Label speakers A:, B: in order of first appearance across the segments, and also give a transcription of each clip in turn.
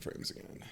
A: frames again.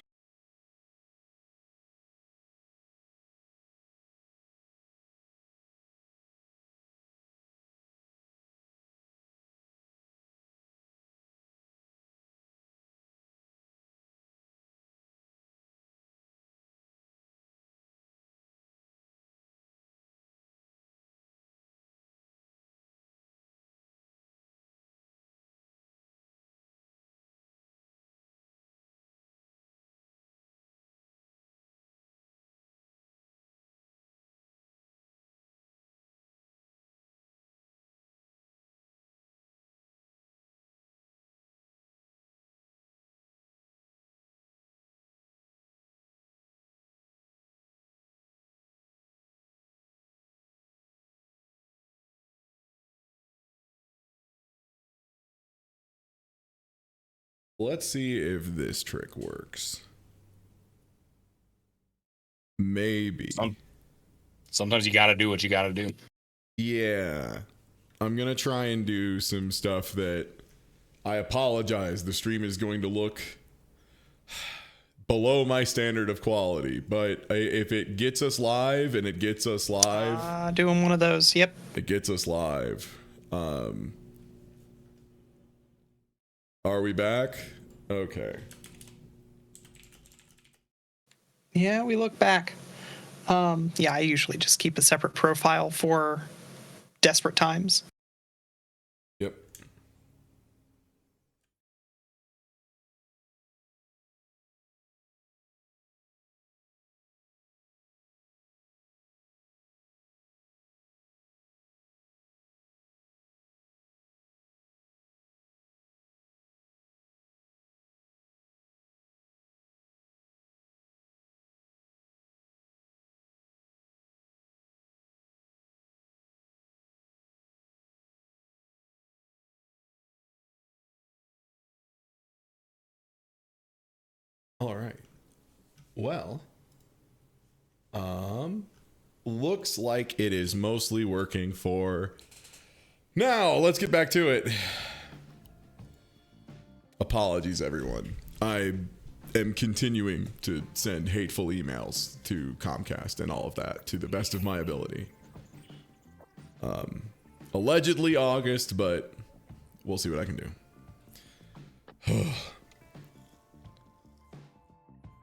A: Let's see if this trick works. Maybe.
B: Sometimes you got to do what you got to do.
A: Yeah. I'm going to try and do some stuff that I apologize. The stream is going to look below my standard of quality, but if it gets us live and it gets us live,
C: doing one of those. Yep.
A: It gets us live. Are we back? Okay.
C: Yeah, we look back. Yeah, I usually just keep a separate profile for desperate times.
A: Yep. All right. Well, looks like it is mostly working for now. Let's get back to it. Apologies, everyone. I am continuing to send hateful emails to Comcast and all of that to the best of my ability. Allegedly August, but we'll see what I can do.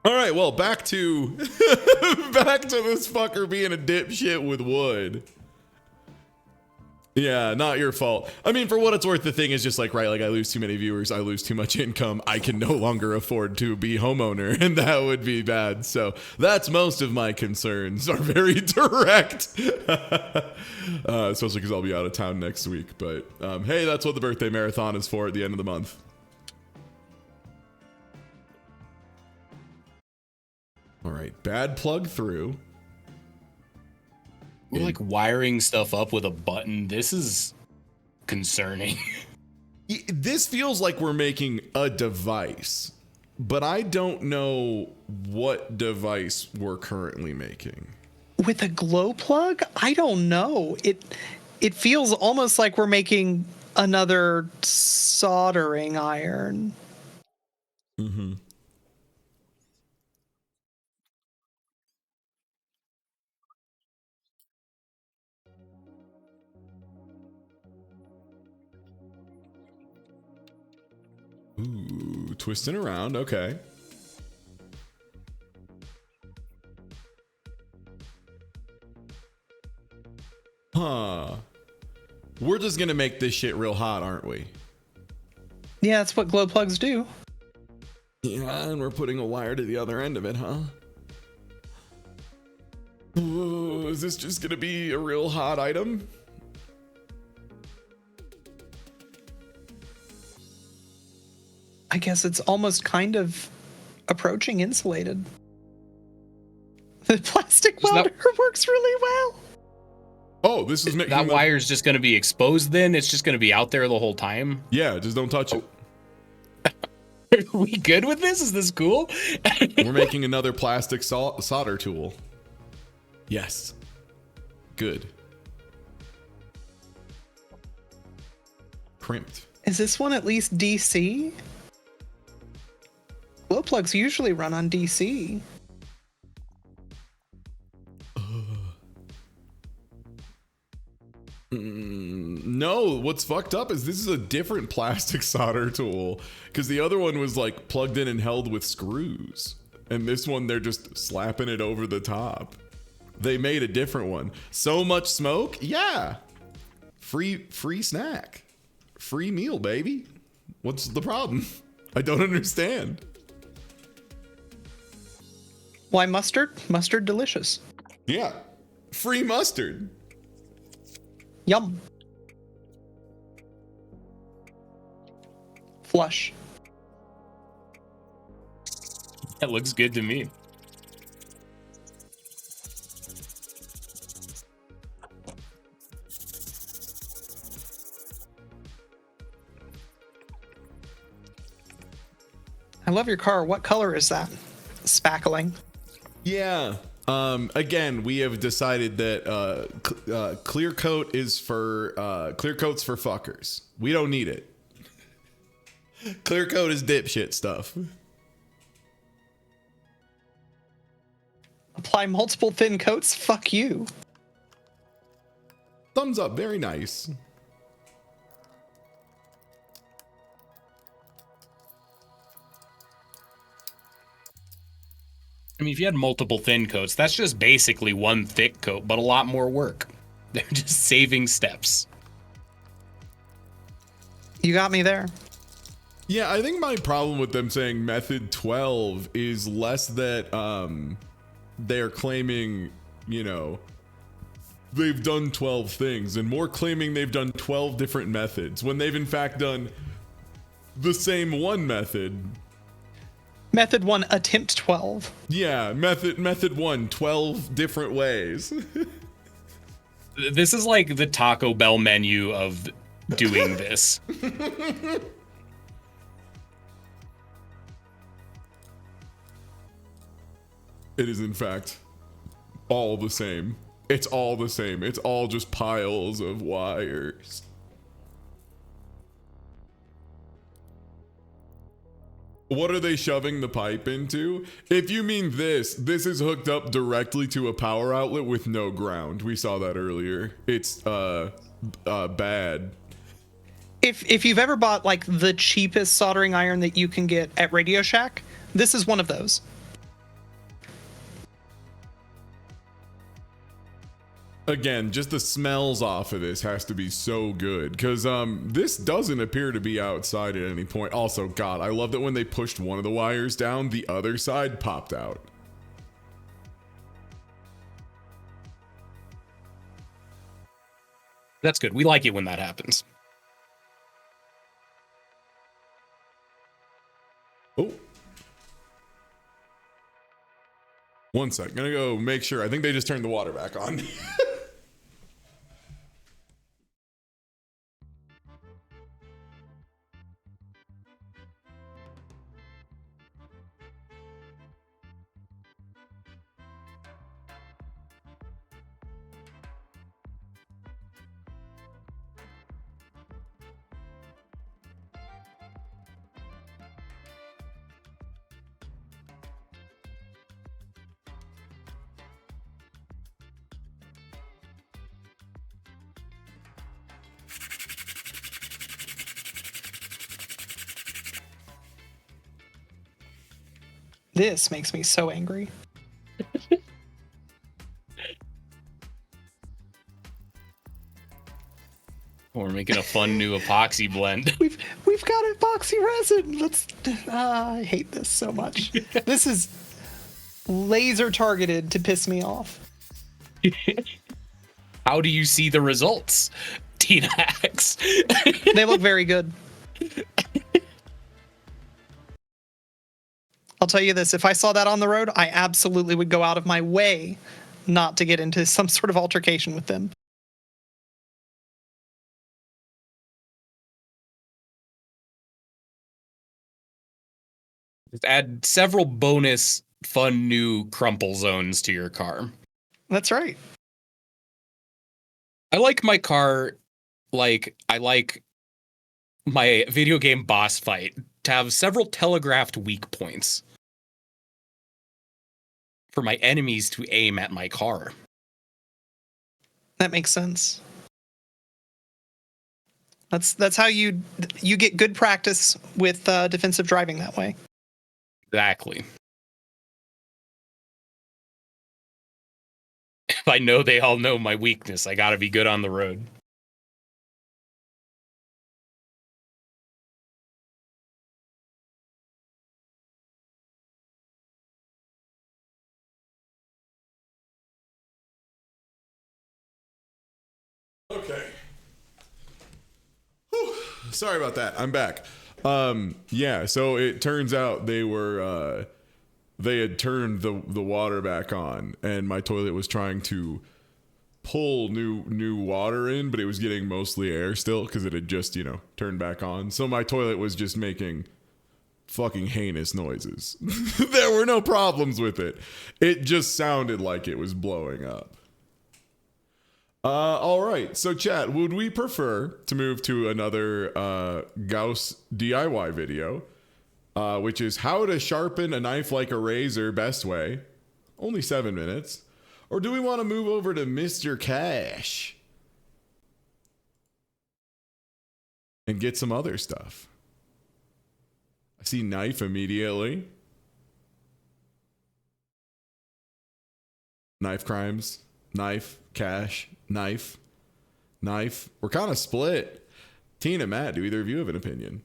A: All right, well, back to this fucker being a dipshit with wood. Yeah, not your fault. I mean, for what it's worth, the thing is just like, right, like I lose too many viewers, I lose too much income, I can no longer afford to be homeowner, and that would be bad. So that's most of my concerns are very direct. Especially because I'll be out of town next week. But hey, that's what the birthday marathon is for at the end of the month. All right, bad plug through.
B: We're like wiring stuff up with a button. This is concerning.
A: This feels like we're making a device, but I don't know what device we're currently making.
C: With a glow plug? I don't know. It feels almost like we're making another soldering iron.
A: Mm-hmm. Ooh, twisting around. Okay. Huh. We're just gonna make this shit real hot, aren't we?
C: Yeah, that's what glow plugs do.
A: Yeah, and we're putting a wire to the other end of it, huh? Ooh, is this just gonna be a real hot item?
C: I guess it's almost kind of approaching insulated. The plastic welder works really well.
A: Oh, this is making
B: that wire's just going to be exposed then? It's just going to be out there the whole time?
A: Yeah, just don't touch it.
B: Are we good with this? Is this cool?
A: We're making another plastic solder tool. Yes. Good. Crimped.
C: Is this one at least DC? Glow glow plugs usually run on DC.
A: No, what's fucked up is this is a different plastic solder tool because the other one was like plugged in and held with screws, and this one they're just slapping it over the top. They made a different one. So much smoke, yeah. Free snack, free meal, baby. What's the problem? I don't understand.
C: Why mustard? Mustard delicious.
A: Yeah, free mustard.
C: Yum. Flush.
B: That looks good to me.
C: I love your car. What color is that? Spackling.
A: Yeah. Again, we have decided that clear coat is for clear coat's for fuckers. We don't need it. Clear coat is dipshit stuff.
C: Apply multiple thin coats? Fuck you.
A: Thumbs up, very nice.
B: I mean, if you had multiple thin coats, that's just basically one thick coat, but a lot more work. They're just saving steps.
C: You got me there.
A: Yeah, I think my problem with them saying method 12 is less that they're claiming, you know, they've done 12 things and more claiming they've done 12 different methods when they've in fact done the same one method.
C: Method 1, attempt 12.
A: Yeah, method 1, 12 different ways.
B: This is like the Taco Bell menu of doing this.
A: It is in fact all the same. It's all the same. It's all just piles of wires. What are they shoving the pipe into? If you mean this is hooked up directly to a power outlet with no ground. We saw that earlier. It's bad.
C: If you've ever bought like the cheapest soldering iron that you can get at Radio Shack, this is one of those.
A: Again, just the smells off of this has to be so good because this doesn't appear to be outside at any point. Also, God, I love that when they pushed one of the wires down, the other side popped out.
B: That's good. We like it when that happens.
A: Oh. One sec. Gonna go make sure. I think they just turned the water back on.
C: This makes me so angry.
B: We're making a fun new epoxy blend.
C: We've got epoxy resin. Let's. I hate this so much. This is laser targeted to piss me off.
B: How do you see the results, Tina X?
C: They look very good. I'll tell you this, if I saw that on the road, I absolutely would go out of my way not to get into some sort of altercation with them.
B: Just add several bonus fun new crumple zones to your car.
C: That's right.
B: I like my car like I like my video game boss fight to have several telegraphed weak points. for my enemies to aim at my car.
C: That makes sense. That's how you get good practice with defensive driving that way.
B: Exactly. If I know they all know my weakness, I gotta be good on the road.
A: Okay. Whew. Sorry about that. I'm back. Yeah, so it turns out they had turned the water back on, and my toilet was trying to pull new water in, but it was getting mostly air still because it had just, turned back on. So my toilet was just making fucking heinous noises. There were no problems with it. It just sounded like it was blowing up. All right. So, chat, would we prefer to move to another Gauss DIY video, which is how to sharpen a knife like a razor best way? Only 7 minutes. Or do we want to move over to Mr. Cash and get some other stuff? I see knife immediately. Knife crimes, knife, cash, knife. We're kind of split. Teen and Matt, do either of you have an opinion?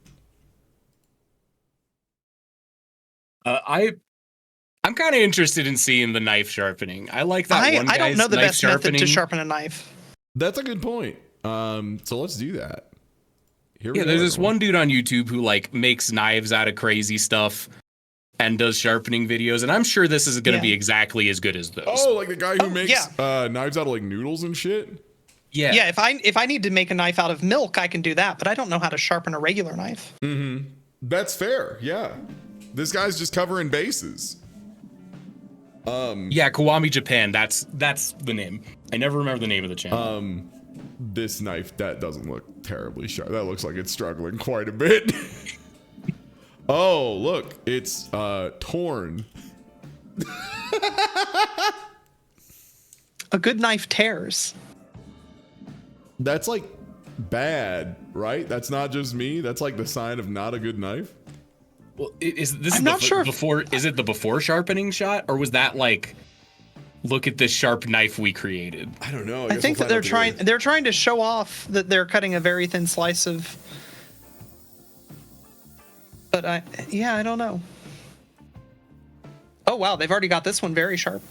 B: I'm kind of interested in seeing the knife sharpening. I like that one guy's
C: I don't know the
B: knife
C: best
B: sharpening.
C: method to sharpen a knife.
A: That's a good point. So let's do that. Here we
B: Yeah,
A: go,
B: there's this
A: everyone.
B: one dude on YouTube who makes knives out of crazy stuff and does sharpening videos, and I'm sure this is going to be exactly as good as those.
A: Oh, like the guy who makes
C: yeah.
A: knives out of noodles and shit?
B: Yeah.
C: Yeah, if I need to make a knife out of milk, I can do that, but I don't know how to sharpen a regular knife.
A: Mm-hmm. That's fair, yeah. This guy's just covering bases.
B: Yeah, Kiwami Japan, that's the name. I never remember the name of the channel.
A: This knife, that doesn't look terribly sharp. That looks like it's struggling quite a bit. Oh, look, it's torn.
C: A good knife tears.
A: That's like bad, right? That's not just me. That's like the sign of not a good knife.
B: Well, is this
C: I'm not sure if-
B: before? Is it the before sharpening shot, or was that look at this sharp knife we created?
A: I don't know.
C: I think that they're trying to show off that they're cutting a very thin slice of. But I don't know. Oh wow, they've already got this one very sharp.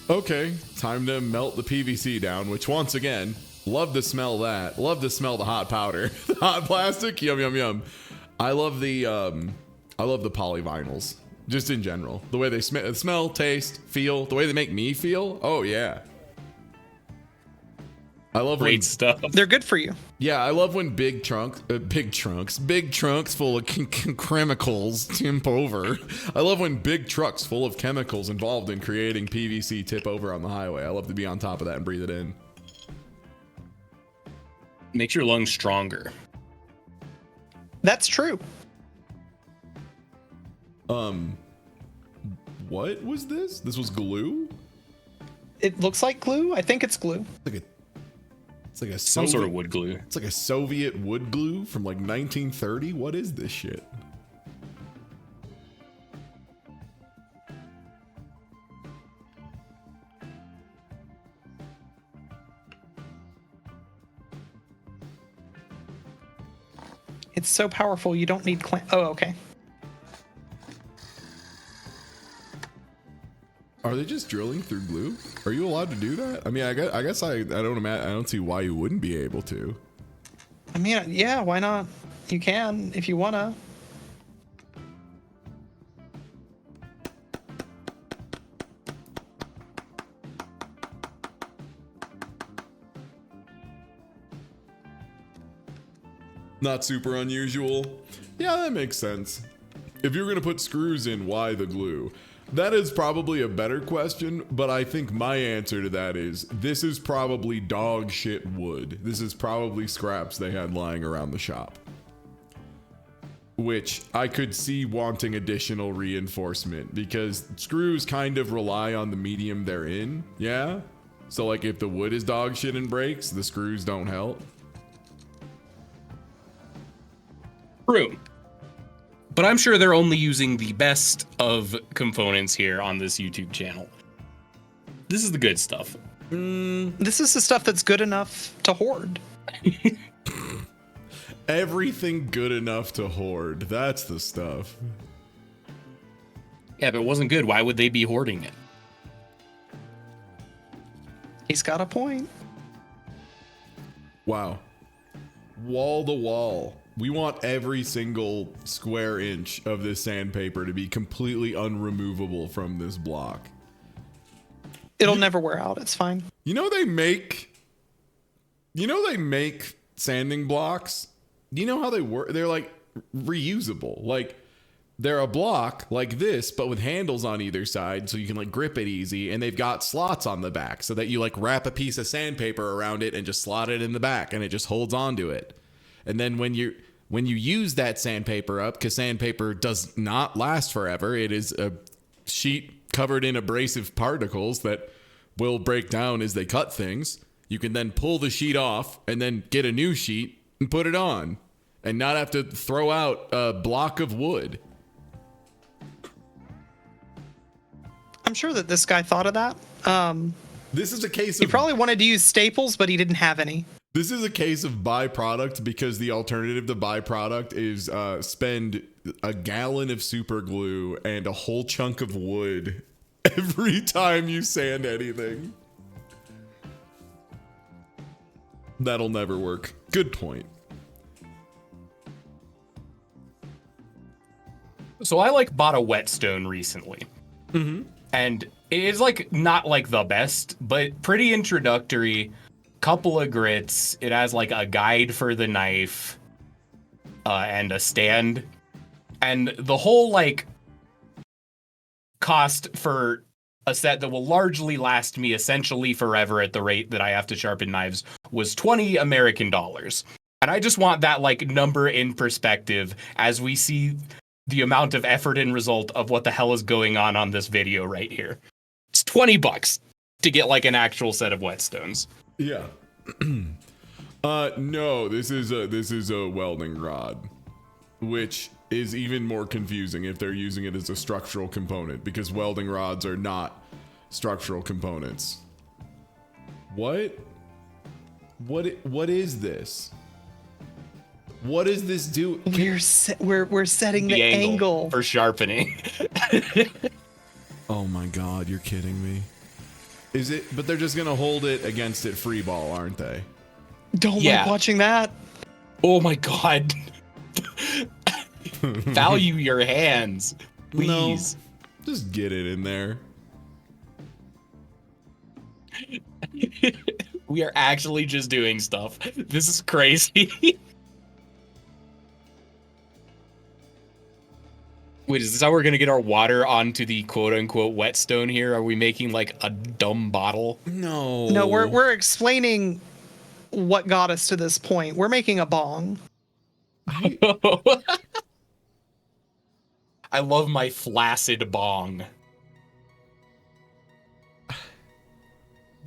A: Okay, time to melt the PVC down, which once again, love to smell that. Love to smell the hot powder. The hot plastic, yum, yum, yum. I love the polyvinyls, just in general. The way they smell, taste, feel, the way they make me feel. Oh, yeah. I love
B: Great stuff.
C: They're good for you.
A: Yeah, I love when big trunks full of chemicals tip over. I love when big trucks full of chemicals involved in creating PVC tip over on the highway. I love to be on top of that and breathe it in.
B: Makes your lungs stronger.
C: That's true.
A: What was this? This was glue?
C: It looks like glue. I think it's glue.
A: It's like a
B: Some sort of wood glue.
A: It's like a Soviet wood glue from 1930. What is this shit?
C: It's so powerful you don't need clamp. Oh, okay.
A: Are they just drilling through glue? Are you allowed to do that? I mean, I guess I don't see why you wouldn't be able to.
C: I mean, yeah, why not? You can if you wanna.
A: Not super unusual. Yeah, that makes sense. If you're gonna put screws in, why the glue? That is probably a better question, but I think my answer to that is this is probably dog shit wood. This is probably scraps they had lying around the shop. which I could see wanting additional reinforcement because screws kind of rely on the medium they're in. Yeah. So like if the wood is dog shit and breaks, the screws don't help.
B: True. But I'm sure they're only using the best of components here on this YouTube channel. This is the good stuff.
C: This is the stuff that's good enough to hoard.
A: Everything good enough to hoard. That's the stuff.
B: Yeah, if it wasn't good, why would they be hoarding it?
C: He's got a point.
A: Wow. Wall to wall. We want every single square inch of this sandpaper to be completely unremovable from this block.
C: It'll never wear out. It's fine.
A: You know they make sanding blocks. You know how they work? They're like reusable. Like they're a block like this, but with handles on either side so you can like grip it easy, and they've got slots on the back so that you like wrap a piece of sandpaper around it and just slot it in the back and it just holds onto it. And then when you use that sandpaper up, because sandpaper does not last forever, it is a sheet covered in abrasive particles that will break down as they cut things. You can then pull the sheet off and then get a new sheet and put it on and not have to throw out a block of wood.
C: I'm sure that this guy thought of that.
A: This is a case
C: He
A: of
C: probably wanted to use staples, but he didn't have any.
A: This is a case of byproduct because the alternative to byproduct is spend a gallon of super glue and a whole chunk of wood every time you sand anything. That'll never work. Good point.
B: So I like bought a whetstone recently. And it's like not like the best, but pretty introductory. Couple of grits. It has like a guide for the knife and a stand. And the whole like cost for a set that will largely last me essentially forever at the rate that I have to sharpen knives was $20 American. And I just want that like number in perspective as we see the amount of effort and result of what the hell is going on this video right here. It's $20 to get like an actual set of whetstones.
A: Yeah. No, this is a welding rod, which is even more confusing if they're using it as a structural component because welding rods are not structural components. What is this? What does this do?
C: We're setting the angle
B: for sharpening.
A: Oh my god, you're kidding me. Is it? But they're just gonna hold it against it free ball, aren't they?
C: Don't like watching that.
B: Oh my god. Value your hands, please.
A: No, just get it in there.
B: We are actually just doing stuff. This is crazy. Wait, is this how we're gonna get our water onto the quote-unquote whetstone here? Are we making like a dumb bottle?
C: No, we're explaining what got us to this point. We're making a bong.
B: I love my flaccid bong.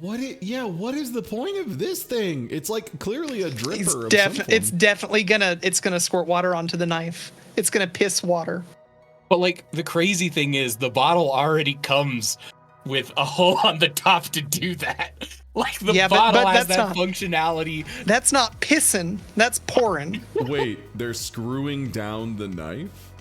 A: What is the point of this thing? It's like clearly a dripper.
C: It's definitely gonna squirt water onto the knife. It's gonna piss water.
B: But like the crazy thing is the bottle already comes with a hole on the top to do that. Like the bottle has that functionality.
C: That's not pissing, that's pouring.
A: Wait, they're screwing down the knife?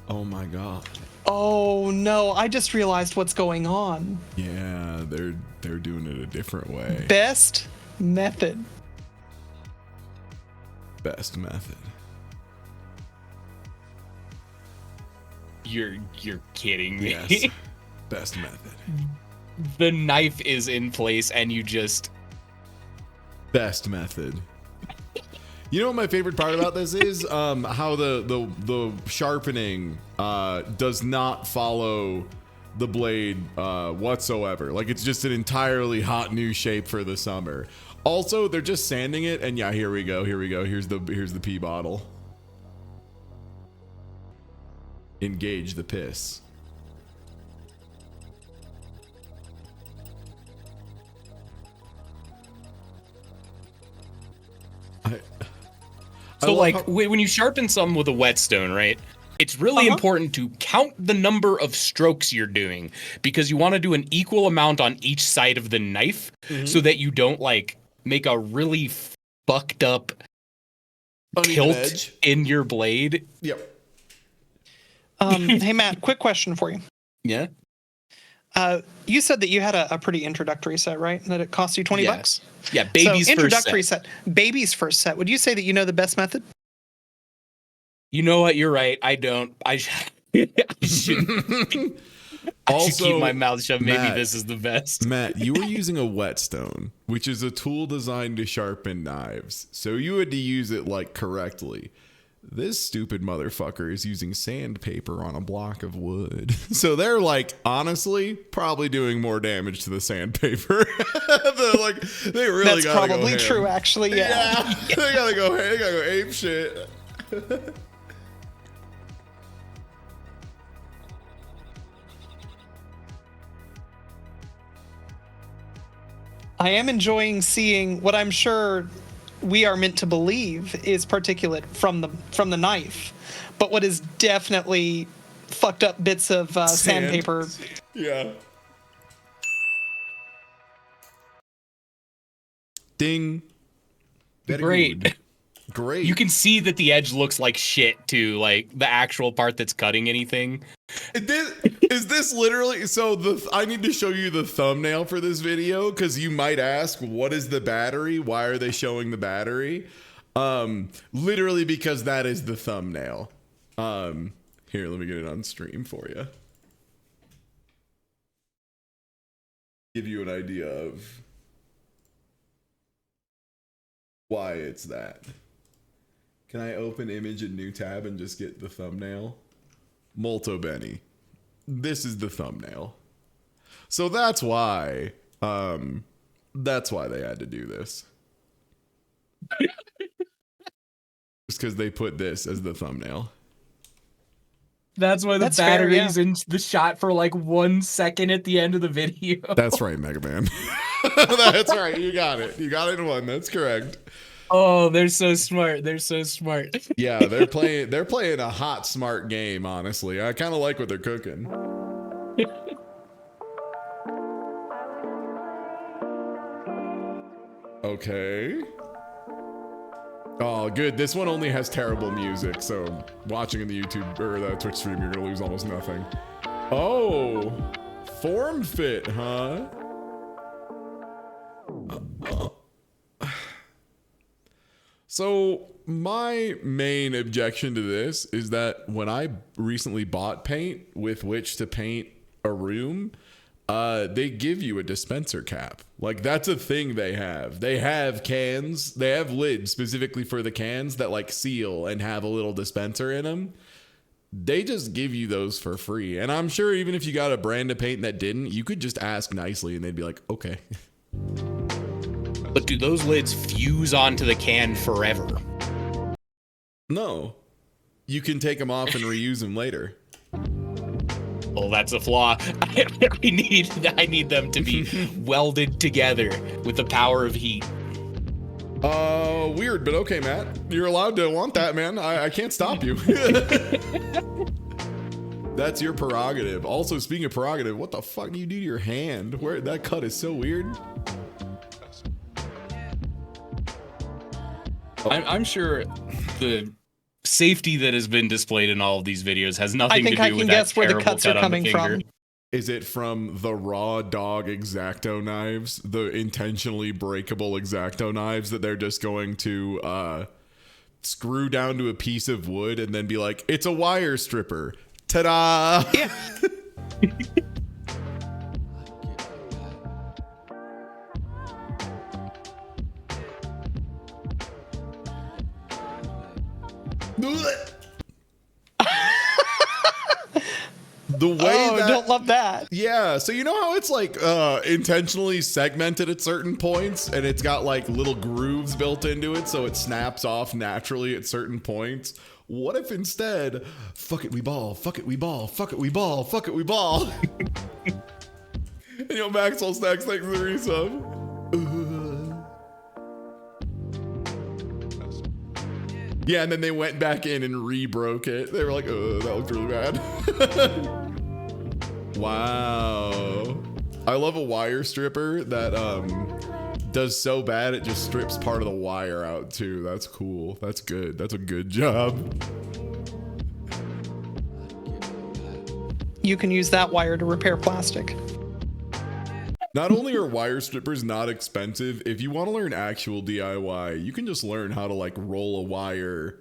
A: Oh my god.
C: Oh no, I just realized what's going on.
A: Yeah, they're doing it a different way.
C: Best method.
A: Best method.
B: You're kidding me.
A: Yes. Best method.
B: The knife is in place and you just...
A: Best method. You know what my favorite part about this is? How the sharpening does not follow the blade whatsoever. Like it's just an entirely hot new shape for the summer. Also, they're just sanding it, and yeah, here we go. Here's the pee bottle. engage the piss.
B: So, like, when you sharpen something with a whetstone, right? It's really important to count the number of strokes you're doing, because you want to do an equal amount on each side of the knife so that you don't, like, make a really fucked up tilt in your blade.
A: Yep.
C: Hey, Matt, quick question for you.
B: Yeah?
C: You said that you had a pretty introductory set, right? That it cost you $20?
B: Yeah, baby's
C: so,
B: first
C: introductory
B: set.
C: Baby's first set. Would you say that you know the best method?
B: You know what? You're right. I don't. I shouldn't. I should keep my mouth shut. Maybe
A: Matt,
B: this is the best.
A: Matt, you were using a whetstone, which is a tool designed to sharpen knives. So you had to use it like correctly. This stupid motherfucker is using sandpaper on a block of wood. So they're like, honestly, probably doing more damage to the sandpaper. They really
C: That's
A: gotta
C: probably
A: go
C: true, actually. Yeah.
A: They gotta go ape shit.
C: I am enjoying seeing what I'm sure we are meant to believe is particulate from the knife, but what is definitely fucked up bits of sandpaper.
A: Yeah. Ding. Very
B: Great.
A: good. Great.
B: You can see that the edge looks like shit too, like the actual part that's cutting anything.
A: Is this literally so? I need to show you the thumbnail for this video, because you might ask, what is the battery? Why are they showing the battery? Literally because that is the thumbnail. Here, let me get it on stream for you. Give you an idea of why it's that. Can I open image in new tab and just get the thumbnail? Molto Benny. This is the thumbnail. So that's why they had to do this. Just because they put this as the thumbnail.
B: That's why the battery's in the shot for like 1 second at the end of the video.
A: That's right, Mega Man. That's right. You got it. You got it in one. That's correct.
B: Oh, they're so smart. They're so smart.
A: Yeah, they're playing a hot, smart game, honestly. I kind of like what they're cooking. Okay. Oh, good. This one only has terrible music, so watching in the YouTube or the Twitch stream, you're gonna lose almost nothing. Oh, form fit, huh? So my main objection to this is that when I recently bought paint with which to paint a room, they give you a dispenser cap. Like, that's a thing they have. They have cans. They have lids specifically for the cans that like seal and have a little dispenser in them. They just give you those for free. And I'm sure even if you got a brand of paint that didn't, you could just ask nicely and they'd be like, okay.
B: But do those lids fuse onto the can forever?
A: No. You can take them off and reuse them later.
B: Well, that's a flaw. I need them to be welded together with the power of heat.
A: Weird, but okay, Matt. You're allowed to want that, man. I can't stop you. That's your prerogative. Also, speaking of prerogative, what the fuck do you do to your hand? Where that cut is so weird.
B: I'm sure the safety that has been displayed in all of these videos has nothing to do with that
C: guess where the
B: terrible
C: cuts
B: cut
C: are
B: on
C: coming
B: the finger.
C: from.
A: Is it from the raw dog X-Acto knives, the intentionally breakable X-Acto knives that they're just going to screw down to a piece of wood and then be like, it's a wire stripper. Ta-da!
C: Yeah.
A: The way
C: I don't love that.
A: Yeah, so you know how it's like intentionally segmented at certain points and it's got like little grooves built into it so it snaps off naturally at certain points? what if instead, fuck it, we ball, fuck it, we ball, fuck it, we ball, fuck it, we ball. And Maxwell Stacks, thanks for the resub. Yeah, and then they went back in and re-broke it. They were like, oh, that looked really bad. Wow. I love a wire stripper that does so bad it just strips part of the wire out too. That's cool. That's good. That's a good job.
C: You can use that wire to repair plastic.
A: Not only are wire strippers not expensive, if you want to learn actual DIY, you can just learn how to like roll a wire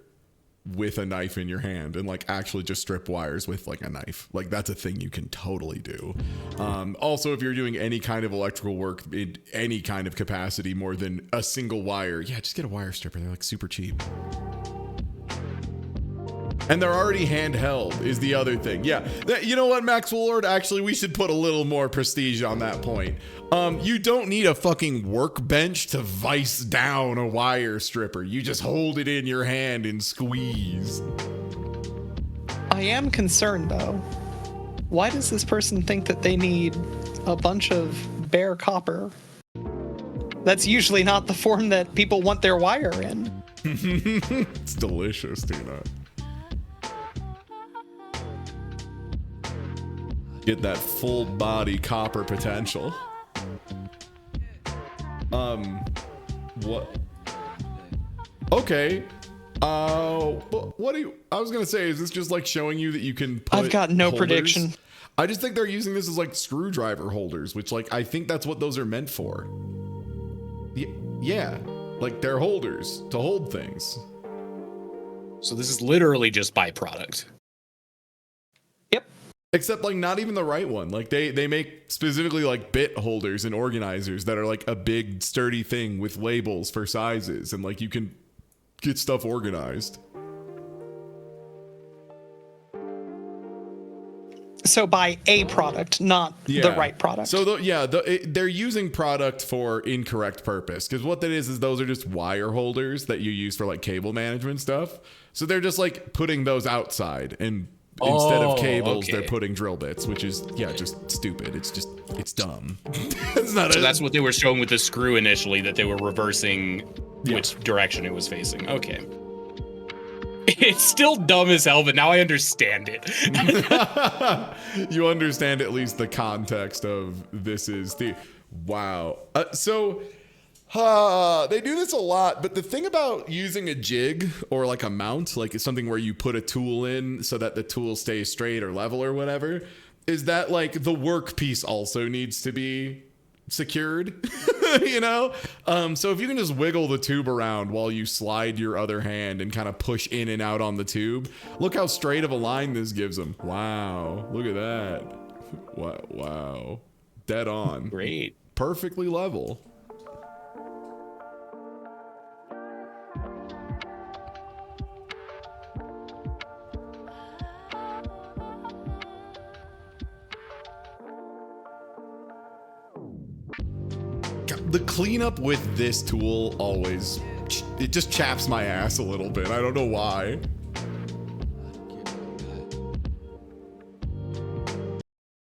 A: with a knife in your hand and like actually just strip wires with like a knife. Like that's a thing you can totally do. Also, if you're doing any kind of electrical work in any kind of capacity more than a single wire, yeah, just get a wire stripper. They're like super cheap. And they're already handheld is the other thing. Yeah, you know what, Maxwell Lord? Actually, we should put a little more prestige on that point. You don't need a fucking workbench to vice down a wire stripper. You just hold it in your hand and squeeze.
C: I am concerned though. Why does this person think that they need a bunch of bare copper? That's usually not the form that people want their wire in.
A: It's delicious, Tina. Get that full body copper potential. What? Okay. What do you? I was gonna say, is this just like showing you that you can put
C: I've got no
A: holders?
C: prediction.
A: I just think they're using this as like screwdriver holders, which like I think that's what those are meant for. Yeah, like they're holders to hold things.
B: So this is literally just byproduct.
C: Yep.
A: Except like not even the right one. Like they make specifically like bit holders and organizers that are like a big sturdy thing with labels for sizes, and like you can get stuff organized.
C: So buy a product, not the right product.
A: So they're using product for incorrect purpose, because what that is those are just wire holders that you use for like cable management stuff. So they're just like putting those outside, and instead of cables, they're putting drill bits, which is just stupid. It's dumb. It's not
B: so that's what they were showing with the screw initially, that they were reversing which direction it was facing. Okay. It's still dumb as hell, but now I understand it.
A: You understand at least the context of this is the wow. They do this a lot, but the thing about using a jig or like a mount, like it's something where you put a tool in so that the tool stays straight or level or whatever, is that like the workpiece also needs to be secured, you know? So if you can just wiggle the tube around while you slide your other hand and kind of push in and out on the tube, look how straight of a line this gives them. Wow, look at that. Wow. Dead on.
B: Great.
A: Perfectly level. The cleanup with this tool always, it just chaps my ass a little bit. I don't know why.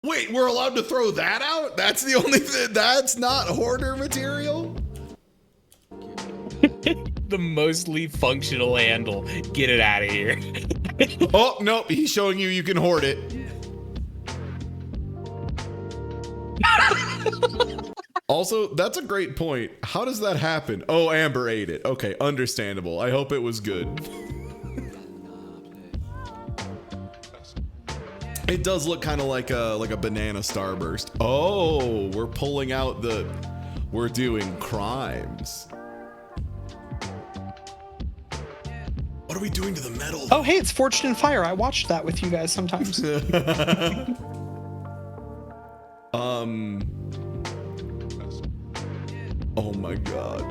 A: Wait, we're allowed to throw that out? That's the only thing, that's not hoarder material?
B: The mostly functional handle. Get it out of here.
A: Oh, nope, he's showing you can hoard it. Also, that's a great point. How does that happen? Oh, Amber ate it. Okay, understandable. I hope it was good. It does look kind of like a banana starburst. Oh, we're pulling out we're doing crimes. What are we doing to the metal?
C: Oh, hey, it's Forged in Fire. I watched that with you guys sometimes.
A: Oh my god.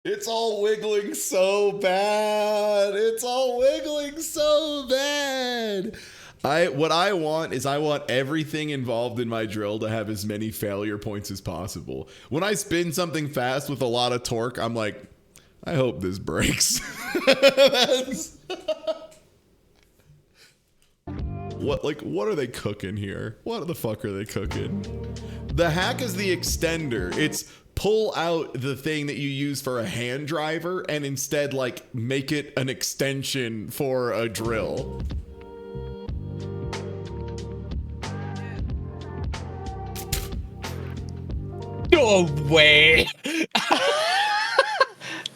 A: It's all wiggling so bad. It's all wiggling so bad. What I want is I want everything involved in my drill to have as many failure points as possible. When I spin something fast with a lot of torque, I'm like, I hope this breaks. That's... what are they cooking here? What the fuck are they cooking? The hack is the extender. It's pull out the thing that you use for a hand driver and instead like make it an extension for a drill.
B: Go away.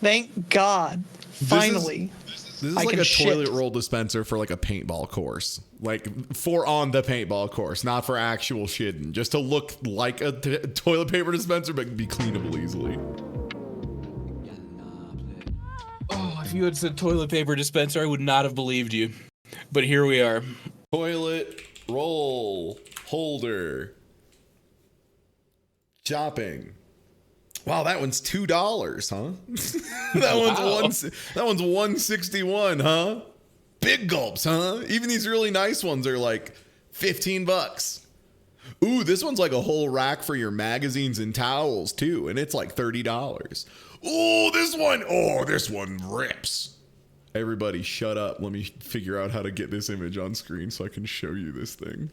C: Thank God. Finally.
A: This is
C: I
A: like
C: can
A: a
C: shit.
A: toilet roll dispenser for like a paintball course. Like for on the paintball course, not for actual shitting. Just to look like a toilet paper dispenser, but be cleanable easily.
B: Oh, if you had said toilet paper dispenser, I would not have believed you. But here we are.
A: Toilet roll holder. Shopping. Wow, that one's $2, huh? that one's $161, huh? Big gulps, huh? Even these really nice ones are like $15. Ooh, this one's like a whole rack for your magazines and towels too, and it's like $30. Ooh, this one rips. Everybody shut up. Let me figure out how to get this image on screen so I can show you this thing.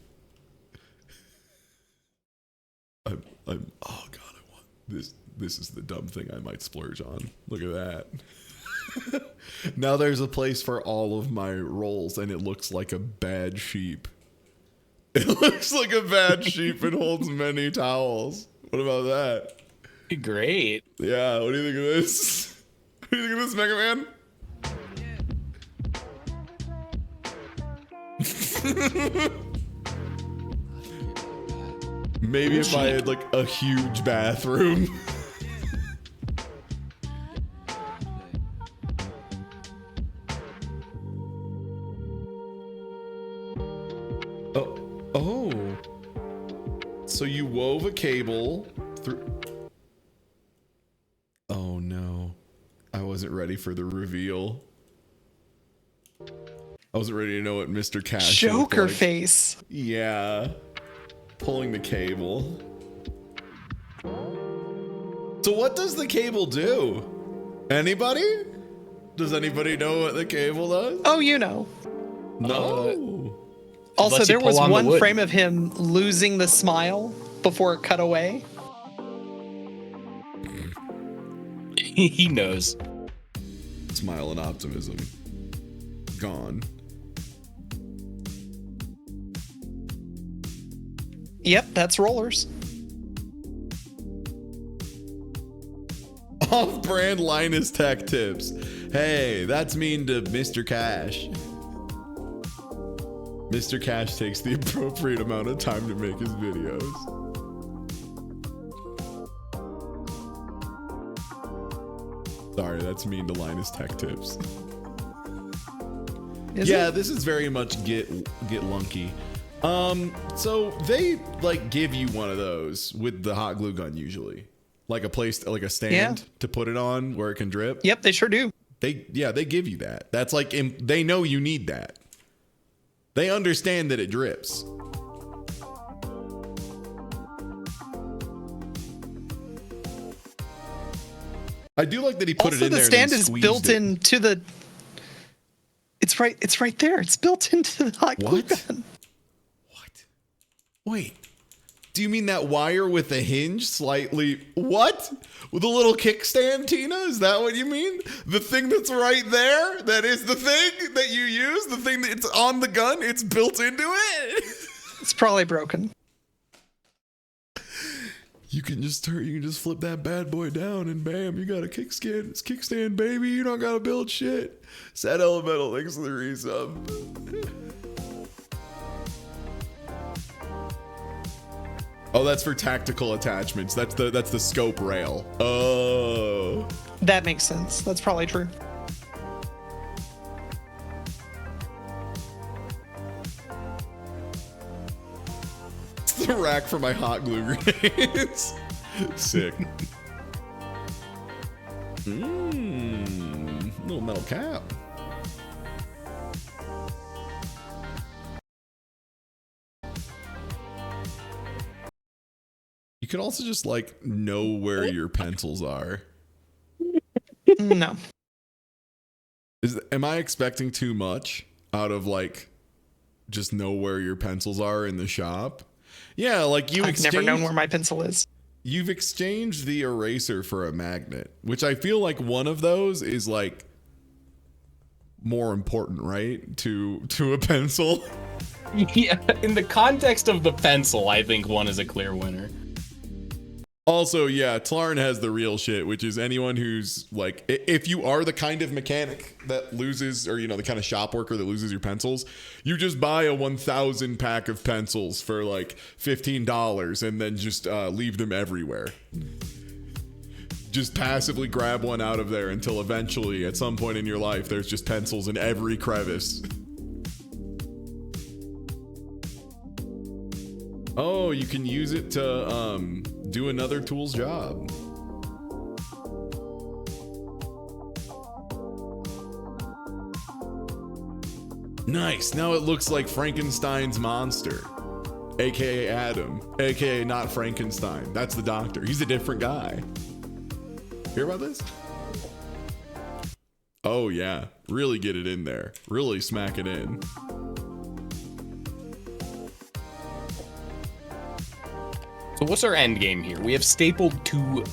A: Oh God, I want this. This is the dumb thing I might splurge on. Look at that. Now there's a place for all of my rolls, and it looks like a bad sheep. It looks like a bad sheep and holds many towels. What about that?
B: Great.
A: Yeah, what do you think of this? What do you think of this, Mega Man? Maybe if I had like a huge bathroom. Oh. So you wove a cable through. Oh no. I wasn't ready for the reveal. I wasn't ready to know what Mr. Cash looked
C: Joker
A: like.
C: face.
A: Yeah. Pulling the cable. So what does the cable do? Anybody? Does anybody know what the cable does?
C: Oh, you know.
A: No.
C: Also,
B: lets you
C: there was
B: pull on the
C: one
B: wood.
C: frame of him losing the smile before it cut away.
B: He knows.
A: Smile and optimism. Gone.
C: Yep, that's rollers.
A: Off-brand Linus Tech Tips. Hey, that's mean to Mr. Cash. Mr. Cash takes the appropriate amount of time to make his videos. Sorry, that's mean to Linus Tech Tips.
C: Is
A: This is very much get lunky. So they like give you one of those with the hot glue gun usually, like a place, like a stand to put it on where it can drip.
C: Yep, they sure do.
A: They give you that. That's like they know you need that. They understand that it drips. I do like that he put
C: Also,
A: it in
C: the
A: there.
C: stand
A: and
C: is
A: squeezed
C: built
A: it.
C: into the. It's right there. It's built into the hot glue
A: What?
C: gun.
A: What? Wait. Do you mean that wire with the hinge slightly? What? With a little kickstand, Tina? Is that what you mean? The thing that's right there? That is the thing that you use? The thing that's on the gun? It's built into it?
C: It's probably broken.
A: You can just flip that bad boy down and bam, you got a kickstand. It's kickstand, baby. You don't gotta build shit. Sad Elemental, thanks for the resub. Oh, that's for tactical attachments. That's the scope rail. Oh.
C: That makes sense. That's probably true.
A: It's the rack for my hot glue grenades. Sick. Little metal cap. You could also just like know where your pencils are.
C: No.
A: Am I expecting too much out of like just know where your pencils are in the shop? Yeah, like
C: I've never known where my pencil is.
A: You've exchanged the eraser for a magnet, which I feel like one of those is like more important, right? To a pencil.
B: Yeah, in the context of the pencil, I think one is a clear winner.
A: Also, yeah, Tlarn has the real shit, which is anyone who's like, if you are the kind of mechanic that loses, or, you know, the kind of shop worker that loses your pencils, you just buy a 1,000 pack of pencils for like $15 and then just leave them everywhere. Just passively grab one out of there until eventually, at some point in your life, there's just pencils in every crevice. Oh, you can use it to do another tool's job. Nice. Now it looks like Frankenstein's monster, aka Adam, aka not Frankenstein. That's the doctor. He's a different guy. Hear about this? Oh yeah, really get it in there. Really smack it in.
B: So what's our end game here? We have stapled 2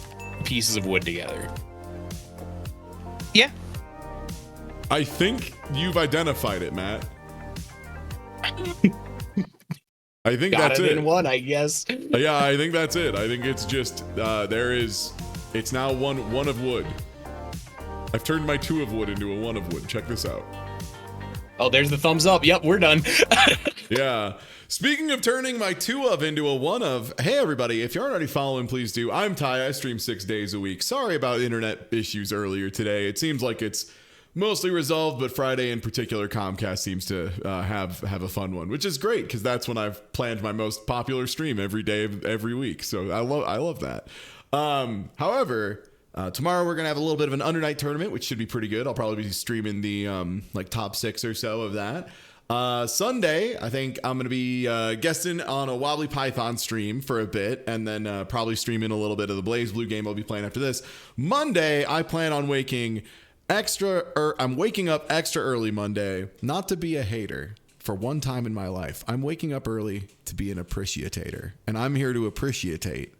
B: pieces of wood together.
C: Yeah.
A: I think you've identified it, Matt. I think
B: Got
A: that's
B: it
A: it.
B: in one, I guess.
A: Yeah, I think that's it. I think it's just it's now one of wood. I've turned my 2 of wood into a 1 of wood. Check this out.
B: Oh, there's the thumbs up. Yep, we're done.
A: Yeah. Speaking of turning my 2 of into a 1 of, hey everybody, if you aren't already following, please do. I'm Ty. I stream 6 days a week. Sorry about internet issues earlier today. It seems like it's mostly resolved, but Friday in particular, Comcast seems to have a fun one, which is great because that's when I've planned my most popular stream every day of every week. So I love that. However, tomorrow we're gonna have a little bit of an Undernight tournament, which should be pretty good. I'll probably be streaming the like top 6 or so of that. Sunday, I think I'm going to be guesting on a Wobbly Python stream for a bit, and then probably streaming a little bit of the Blaze Blue game I'll be playing after this. Monday, I plan on waking up extra early Monday, not to be a hater. For one time in my life, I'm waking up early to be an appreciator, and I'm here to appreciate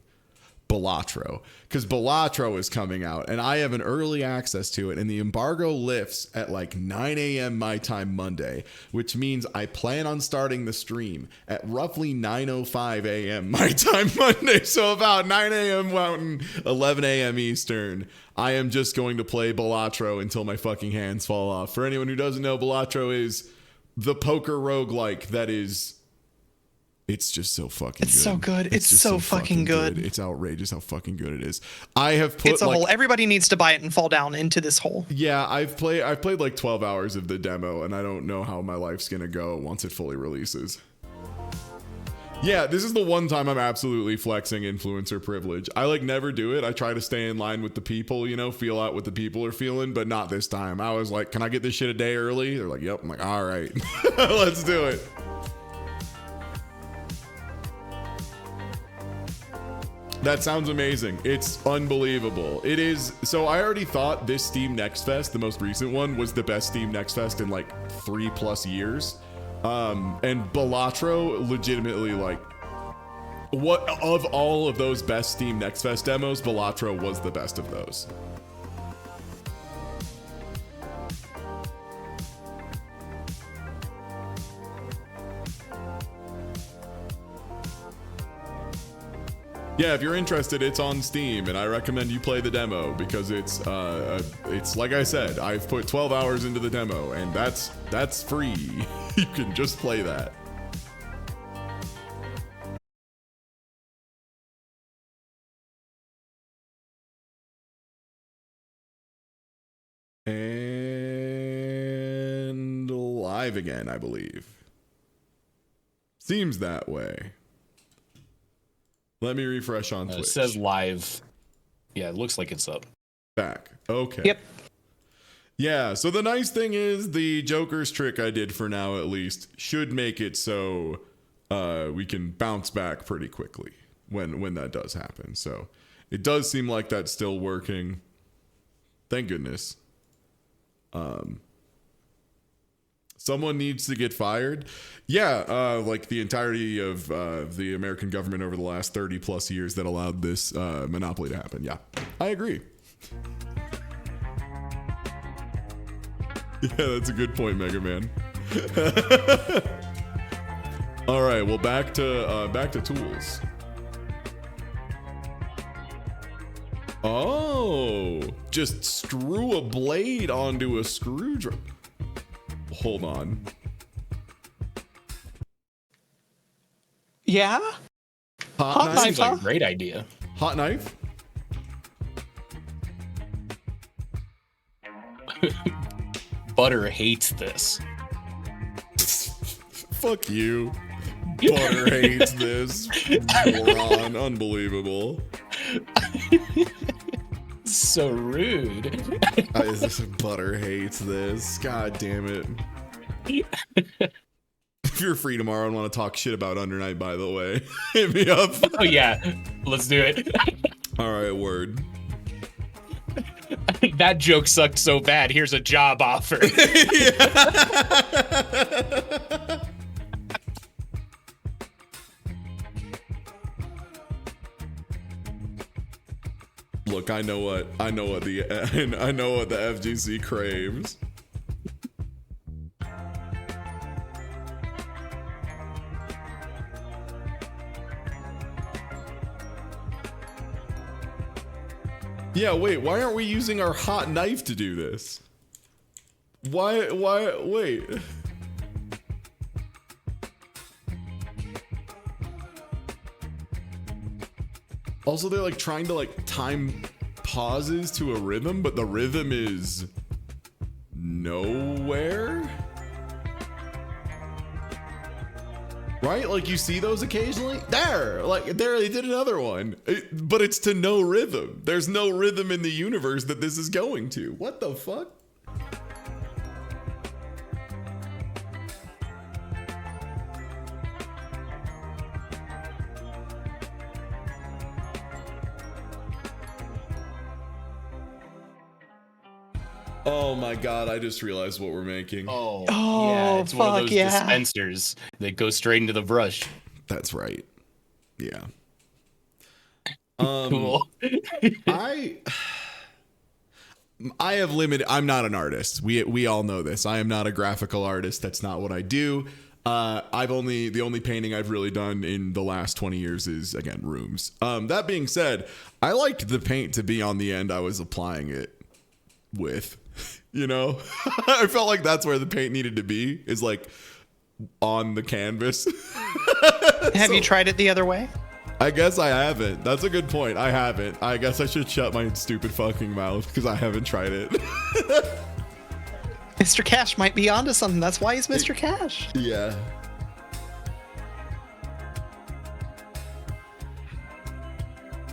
A: Balatro, because Balatro is coming out and I have an early access to it, and the embargo lifts at like 9 a.m. my time Monday, which means I plan on starting the stream at roughly 9:05 a.m. my time Monday, so about 9 a.m. Mountain, 11 a.m. Eastern. I am just going to play Balatro until my fucking hands fall off. For anyone who doesn't know, Balatro is the poker roguelike that is... It's just so fucking good.
C: It's so good. It's
A: just
C: so fucking good.
A: It's outrageous how fucking good it is. I have put
C: it's a hole. Everybody needs to buy it and fall down into this hole.
A: Yeah, I've played like 12 hours of the demo, and I don't know how my life's gonna go once it fully releases. Yeah, this is the one time I'm absolutely flexing influencer privilege. I like never do it. I try to stay in line with the people, you know, feel out what the people are feeling, but not this time. I was like, can I get this shit a day early? They're like, yep. I'm like, all right, let's do it. That sounds amazing. It's unbelievable. It is. So I already thought this Steam Next Fest, the most recent one, was the best Steam Next Fest in like 3+ years. And Balatro legitimately, like, what of all of those best Steam Next Fest demos, Balatro was the best of those. Yeah, if you're interested, it's on Steam, and I recommend you play the demo because it's like I said, I've put 12 hours into the demo, and that's free. You can just play that. And live again, I believe. Seems that way. Let me refresh on Twitch.
B: It says live. Yeah, it looks like it's up.
A: Back. Okay.
C: Yep.
A: Yeah, so the nice thing is the Joker's trick I did for now at least should make it so we can bounce back pretty quickly when that does happen. So it does seem like that's still working. Thank goodness. Someone needs to get fired. Yeah, like the entirety of the American government over the last 30 plus years that allowed this monopoly to happen. Yeah, I agree. Yeah, that's a good point, Mega Man. All right, well, back to tools. Oh, just screw a blade onto a screwdriver. Hold on.
C: Yeah? Hot
A: knife?
C: knife,
B: Seems like
C: huh?
B: a great idea.
A: Hot knife?
B: Butter hates this.
A: Fuck you. Butter hates this. Moron. Unbelievable.
B: So rude.
A: Butter hates this. God damn it. If you're free tomorrow and want to talk shit about Under Night, by the way, hit me up.
B: Oh yeah, let's do it.
A: All right, word.
B: That joke sucked so bad. Here's a job offer.
A: Look, I know what the FGC craves. Yeah, wait, why aren't we using our hot knife to do this? Wait. Also, they're like trying to like time pauses to a rhythm, but the rhythm is nowhere. Right? Like you see those occasionally? There, they did another one. But it's to no rhythm. There's no rhythm in the universe that this is going to. What the fuck? Oh my god, I just realized what we're making.
B: Oh,
C: Oh,
B: yeah, it's one of
C: fuck,
B: those
C: yeah.
B: dispensers that go straight into the brush.
A: That's right. Yeah.
B: Cool.
A: I have limited. I'm not an artist. We all know this. I am not a graphical artist. That's not what I do. The only painting I've really done in the last 20 years is, again, rooms. That being said, I liked the paint to be on the end I was applying it with. You know, I felt like that's where the paint needed to be, is like on the canvas.
C: Have you tried it the other way?
A: I guess I haven't. That's a good point. I haven't. I guess I should shut my stupid fucking mouth because I haven't tried it.
C: Mr. Cash might be onto something. That's why he's Mr. Cash.
A: Yeah.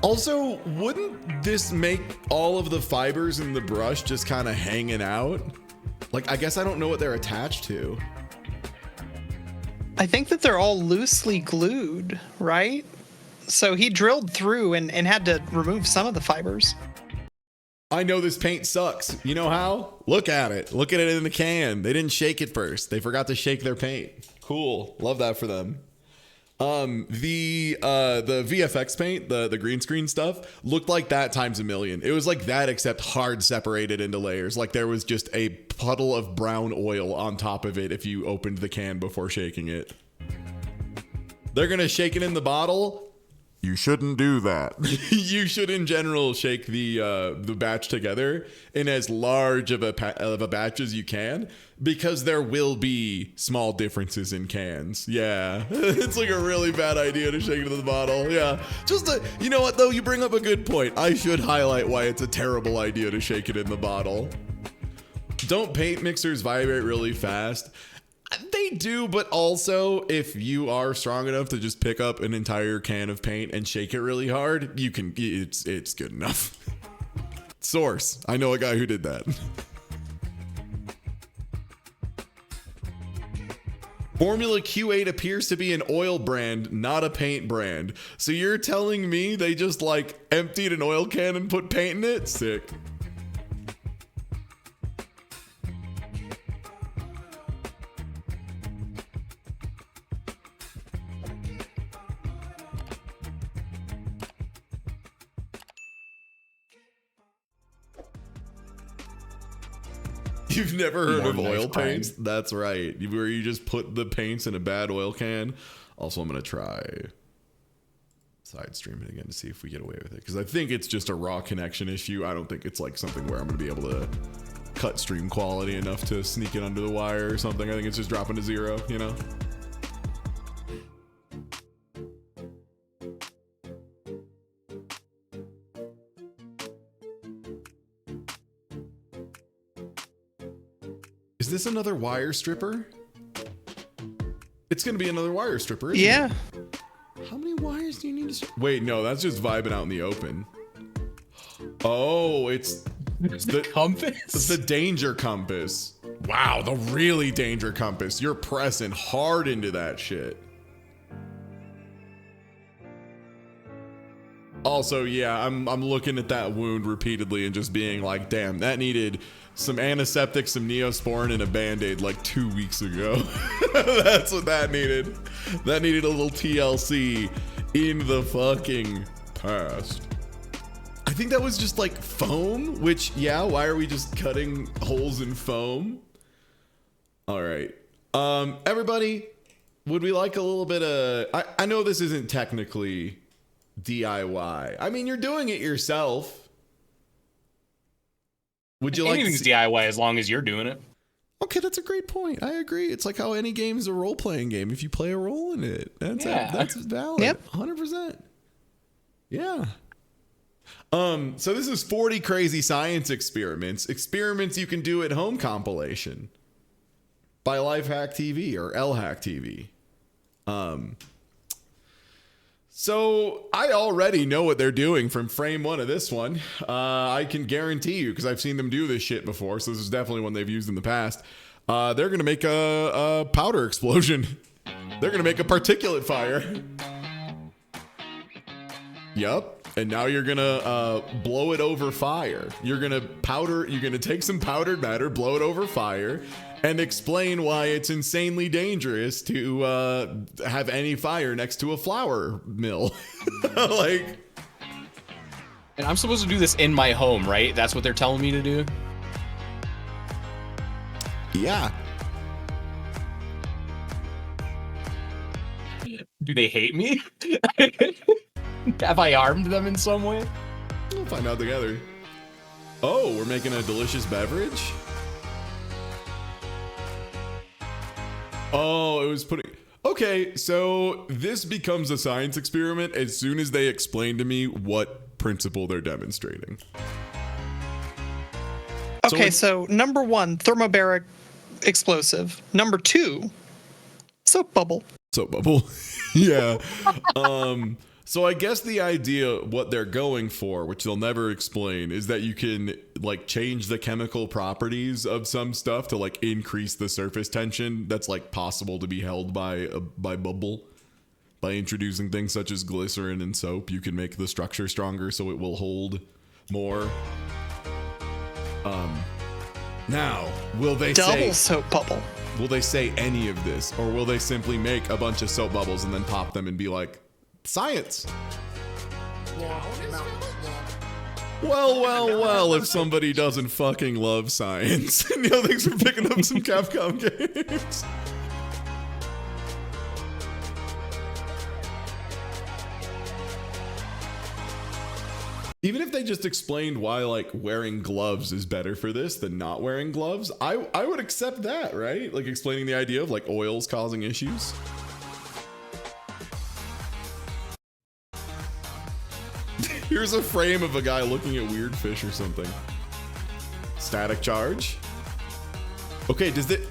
A: Also, wouldn't this make all of the fibers in the brush just kind of hanging out? Like, I guess I don't know what they're attached to.
C: I think that they're all loosely glued, right? So he drilled through and had to remove some of the fibers.
A: I know this paint sucks. You know how? Look at it. Look at it in the can. They didn't shake it first. They forgot to shake their paint. Cool. Love that for them. The VFX paint, the green screen stuff, looked like that times a million. It was like that, except hard separated into layers. Like there was just a puddle of brown oil on top of it if you opened the can before shaking it. They're gonna shake it in the bottle. You shouldn't do that. You should, in general, shake the batch together in as large of a batch as you can, because there will be small differences in cans. Yeah, it's like a really bad idea to shake it in the bottle. Yeah, you know what though? You bring up a good point. I should highlight why it's a terrible idea to shake it in the bottle. Don't paint mixers vibrate really fast? They do, but also if you are strong enough to just pick up an entire can of paint and shake it really hard, you can. It's good enough. Source. I know a guy who did that. Formula Q8 appears to be an oil brand, not a paint brand. So you're telling me they just like emptied an oil can and put paint in it? Sick. You've never heard
B: More
A: of oil
B: knife crime.
A: paints? That's right. Where you just put the paints in a bad oil can. Also, I'm going to try side stream it again to see if we get away with it. Because I think it's just a raw connection issue. I don't think it's like something where I'm going to be able to cut stream quality enough to sneak it under the wire or something. I think it's just dropping to 0, you know? Is this another wire stripper? It's gonna be another wire stripper, isn't
C: Yeah.
A: it? How many wires do you need to wait, no, that's just vibing out in the open. Oh, it's the
B: Compass?
A: It's the danger compass. Wow, the really danger compass. You're pressing hard into that shit. Also, yeah, I'm looking at that wound repeatedly and just being like, damn, that needed some antiseptic, some Neosporin, and a Band-Aid like 2 weeks ago. That's what that needed. That needed a little TLC in the fucking past. I think that was just like foam, which, yeah, why are we just cutting holes in foam? All right. Everybody, would we like a little bit of... I know this isn't technically DIY. I mean, you're doing it yourself. Would you like to
B: Anything's
A: see-
B: DIY as long as you're doing it.
A: Okay, that's a great point. I agree. It's like how any game is a role-playing game if you play a role in it. That's valid.
C: Yep.
A: 100%. Yeah. So this is 40 crazy science experiments you can do at home compilation by Lifehack TV or LHack TV. So I already know what they're doing from frame 1 of this one. I can guarantee you, because I've seen them do this shit before, so this is definitely one they've used in the past. They're going to make a powder explosion. They're going to make a particulate fire. Yup. And now you're going to blow it over fire. You're going to take some powdered matter, blow it over fire, and explain why it's insanely dangerous to have any fire next to a flour mill. Like,
B: And I'm supposed to do this in my home, right? That's what they're telling me to do?
A: yeah.
B: Do they hate me? Have I armed them in some way?
A: We'll find out together. Oh, we're making a delicious beverage? Oh, it was putting... Okay, so this becomes a science experiment as soon as they explain to me what principle they're demonstrating.
C: Okay,
A: it-
C: so number 1, thermobaric explosive. Number 2, soap bubble.
A: Soap bubble. Yeah. So I guess the idea, what they're going for, which they'll never explain, is that you can like change the chemical properties of some stuff to like increase the surface tension that's like possible to be held by bubble. By introducing things such as glycerin and soap, you can make the structure stronger so it will hold more. Now, will they
C: Double soap bubble.
A: will they say any of this, or will they simply make a bunch of soap bubbles and then pop them and be like, science? Well, if somebody doesn't fucking love science. Neil, thanks for picking up some Capcom games. Even if they just explained why like wearing gloves is better for this than not wearing gloves, I would accept that, right? Like explaining the idea of like oils causing issues. Here's a frame of a guy looking at weird fish or something. Static charge. Okay, does it...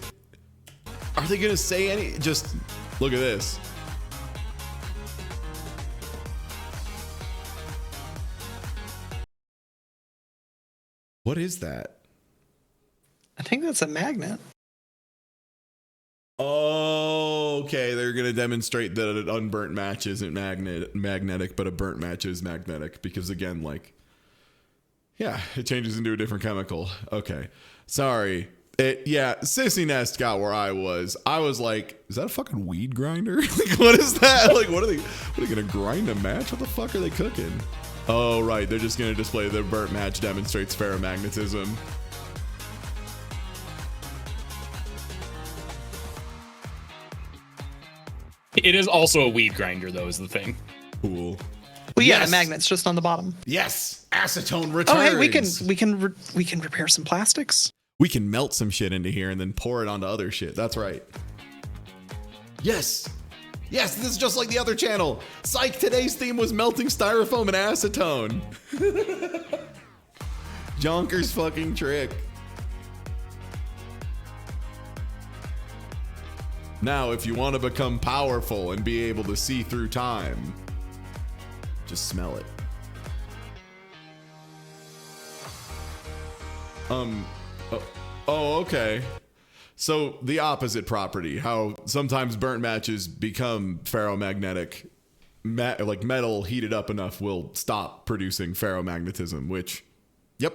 A: Are they gonna say any... Just look at this. What is that?
C: I think that's a magnet.
A: Oh, okay. They're gonna demonstrate that an unburnt match isn't magnetic, but a burnt match is magnetic because, again, like, yeah, it changes into a different chemical. Okay, sorry. Yeah, Sissy Nest got where I was. I was like, is that a fucking weed grinder? Like, what is that? Like, what are they gonna grind a match? What the fuck are they cooking? Oh, right. They're just gonna display the burnt match demonstrates ferromagnetism.
B: It is also a weed grinder, though, is the thing.
A: Cool.
C: Well, yeah,
A: Yes.
C: the magnet's just on the bottom.
A: Yes, acetone returns.
C: Oh, hey, we can repair some plastics.
A: We can melt some shit into here and then pour it onto other shit. That's right. Yes. Yes, this is just like the other channel. Psych, today's theme was melting styrofoam and acetone. Jonker's fucking trick. Now, if you want to become powerful and be able to see through time, just smell it. Oh, okay. So the opposite property, how sometimes burnt matches become ferromagnetic, like metal heated up enough will stop producing ferromagnetism, which, yep.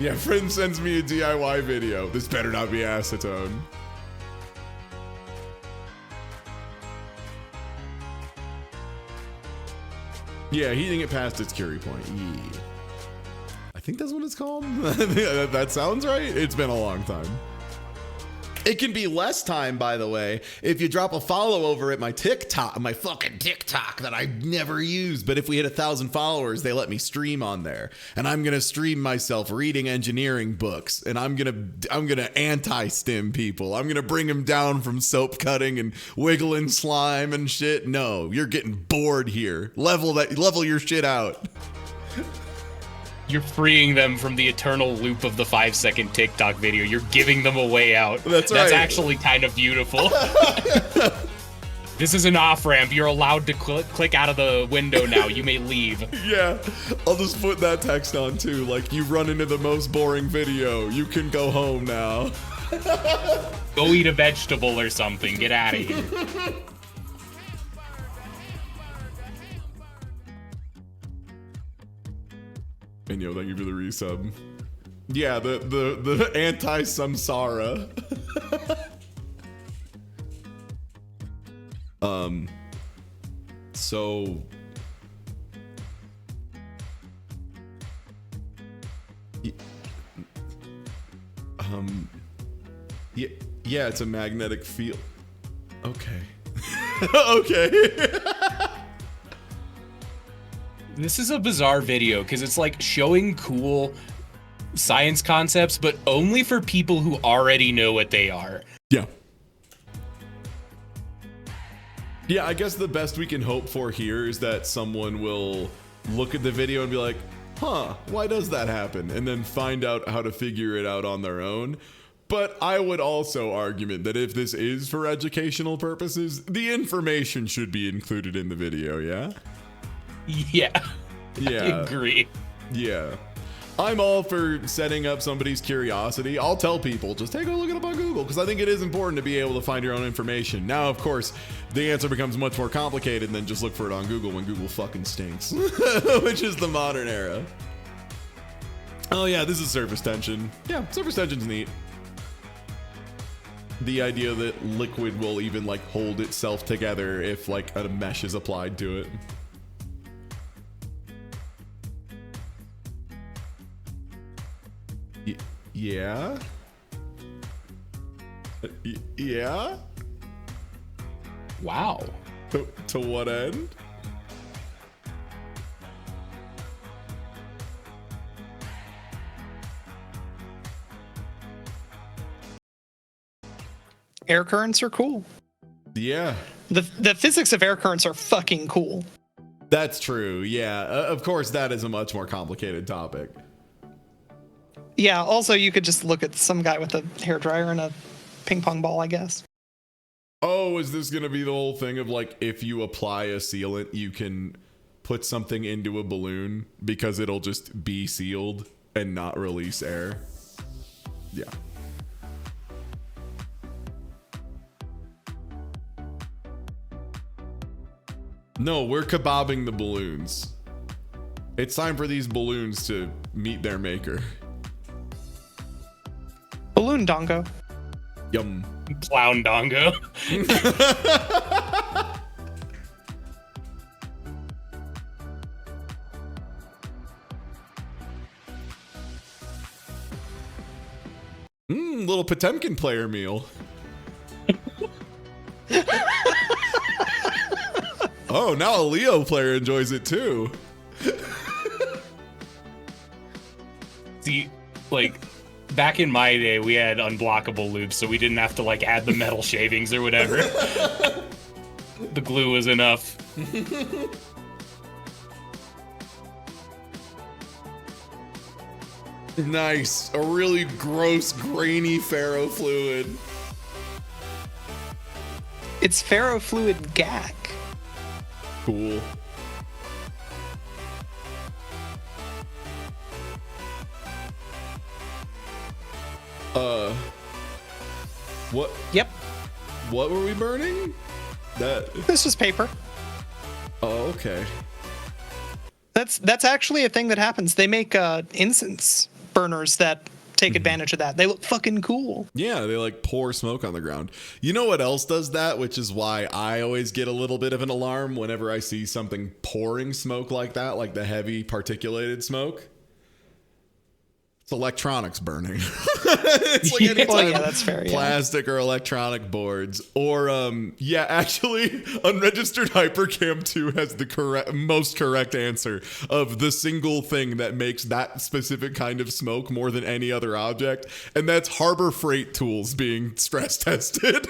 A: Yeah, friend sends me a DIY video. This better not be acetone. Yeah, heating it past its Curie point. Yeah. I think that's what it's called. That sounds right. It's been a long time. It can be less time, by the way, if you drop a follow over at my TikTok, my fucking TikTok that I never use. But if we hit 1,000 followers, they let me stream on there, and I'm gonna stream myself reading engineering books, and I'm gonna anti-stim people. I'm gonna bring them down from soap cutting and wiggling slime and shit. No, you're getting bored here. Level your shit out.
B: You're freeing them from the eternal loop of the 5-second TikTok video. You're giving them a way out.
A: That's right.
B: That's actually kind of beautiful. This is an off-ramp. You're allowed to click out of the window now. You may leave.
A: Yeah, I'll just put that text on too. Like, you run into the most boring video. You can go home now.
B: Go eat a vegetable or something. Get out of here.
A: And yo, thank you for the resub. Yeah, the anti-samsara. So yeah, it's a magnetic field. Okay. Okay.
B: This is a bizarre video because it's like showing cool science concepts, but only for people who already know what they are.
A: Yeah. Yeah, I guess the best we can hope for here is that someone will look at the video and be like, huh, why does that happen? And then find out how to figure it out on their own. But I would also argue that if this is for educational purposes, the information should be included in the video, yeah?
B: Yeah.
A: Yeah.
B: I agree.
A: Yeah. I'm all for setting up somebody's curiosity. I'll tell people, just take a look it up on Google, because I think it is important to be able to find your own information. Now, of course, the answer becomes much more complicated than just look for it on Google when Google fucking stinks, which is the modern era. Oh yeah, this is surface tension. Yeah, surface tension's neat. The idea that liquid will even like hold itself together if like a mesh is applied to it. Yeah? Yeah?
B: Wow.
A: To what end?
C: Air currents are cool.
A: Yeah.
C: The physics of air currents are fucking cool.
A: That's true. Yeah. Of course, that is a much more complicated topic.
C: Yeah, also you could just look at some guy with a hairdryer and a ping pong ball, I guess.
A: Oh, is this going to be the whole thing of like, if you apply a sealant, you can put something into a balloon because it'll just be sealed and not release air? Yeah. No, we're kebabbing the balloons. It's time for these balloons to meet their maker.
C: Balloon dongo.
A: Yum.
B: Clown dongo.
A: Little Potemkin player meal. Oh, now a Leo player enjoys it too.
B: See, like, back in my day, we had unblockable loops, so we didn't have to, like, add the metal shavings or whatever. The glue was enough.
A: Nice. A really gross, grainy ferrofluid.
C: It's ferrofluid GAC.
A: Cool. What?
C: Yep.
A: What were we burning? That.
C: This was paper.
A: Oh, okay.
C: That's actually a thing that happens. They make incense burners that take advantage of that. They look fucking cool.
A: Yeah, they like pour smoke on the ground. You know what else does that? Which is why I always get a little bit of an alarm whenever I see something pouring smoke like that, like the heavy particulated smoke. It's electronics burning. It's like anytime
C: Well, yeah, that's fair, yeah.
A: plastic or electronic boards. Or yeah, actually, Unregistered Hypercam 2 has the most correct answer of the single thing that makes that specific kind of smoke more than any other object, and that's Harbor Freight tools being stress tested.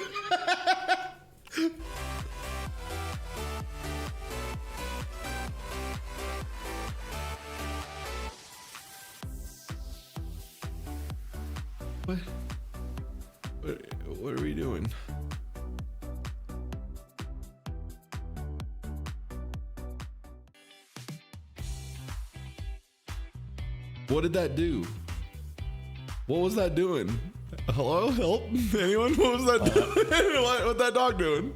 A: What are we doing? What did that do? What was that doing? Hello? Help? Anyone? What was that doing? What's that dog doing?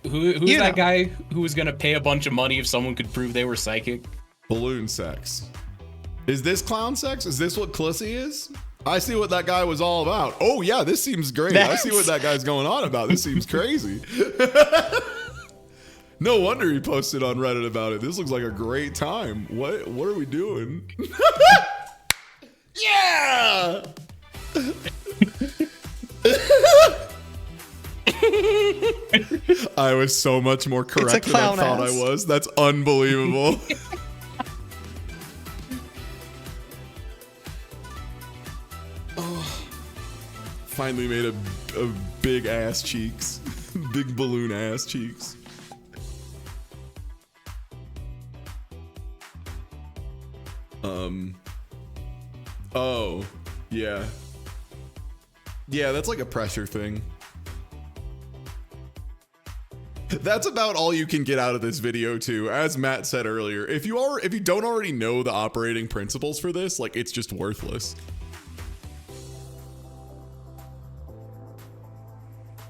B: Who's that guy who was gonna pay a bunch of money if someone could prove they were psychic?
A: Balloon sex. Is this clown sex? Is this what Clissy is? I see what that guy was all about. Oh yeah, this seems great. I see what that guy's going on about. This seems crazy. No wonder he posted on Reddit about it. This looks like a great time. What are we doing? Yeah! I was so much more correct than I thought I was. That's unbelievable. Finally made a big ass cheeks. Big balloon ass cheeks. Oh, yeah. Yeah, that's like a pressure thing. That's about all you can get out of this video too. As Matt said earlier, if you don't already know the operating principles for this, like it's just worthless.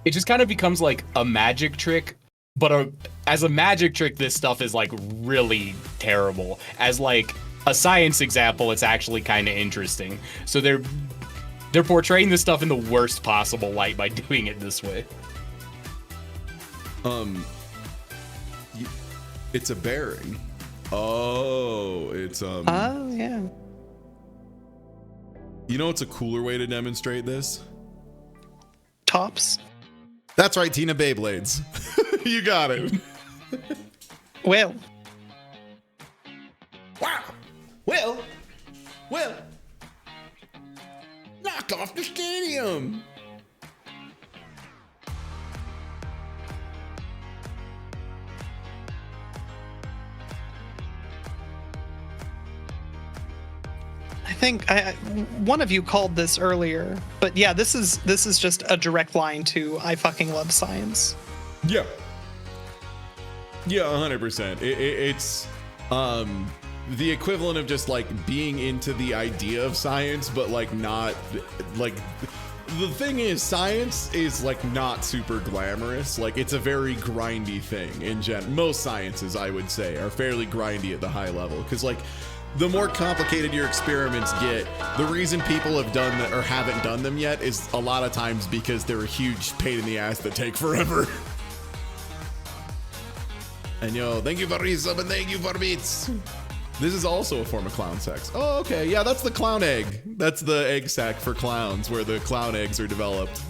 B: It just kind of becomes like a magic trick, but as a magic trick, this stuff is like really terrible. As like a science example, it's actually kind of interesting. So they're portraying this stuff in the worst possible light by doing it this way.
A: It's a bearing. Oh, it's
C: Oh yeah.
A: You know what's a cooler way to demonstrate this?
C: Tops.
A: That's right, Tina Beyblades. You got it.
C: Well.
A: Wow. Well. Knock off the stadium.
C: I think one of you called this earlier, but yeah, this is just a direct line to I fucking love science.
A: Yeah. Yeah, 100%. It's the equivalent of just like being into the idea of science, but like not like the thing is science is like not super glamorous. Like it's a very grindy thing in general. Most sciences, I would say, are fairly grindy at the high level because like the more complicated your experiments get, the reason people have done that or haven't done them yet is a lot of times because they're a huge pain in the ass that take forever. And yo, thank you for resub and thank you for beats. This is also a form of clown sex. Oh, okay. Yeah, that's the clown egg. That's the egg sac for clowns where the clown eggs are developed.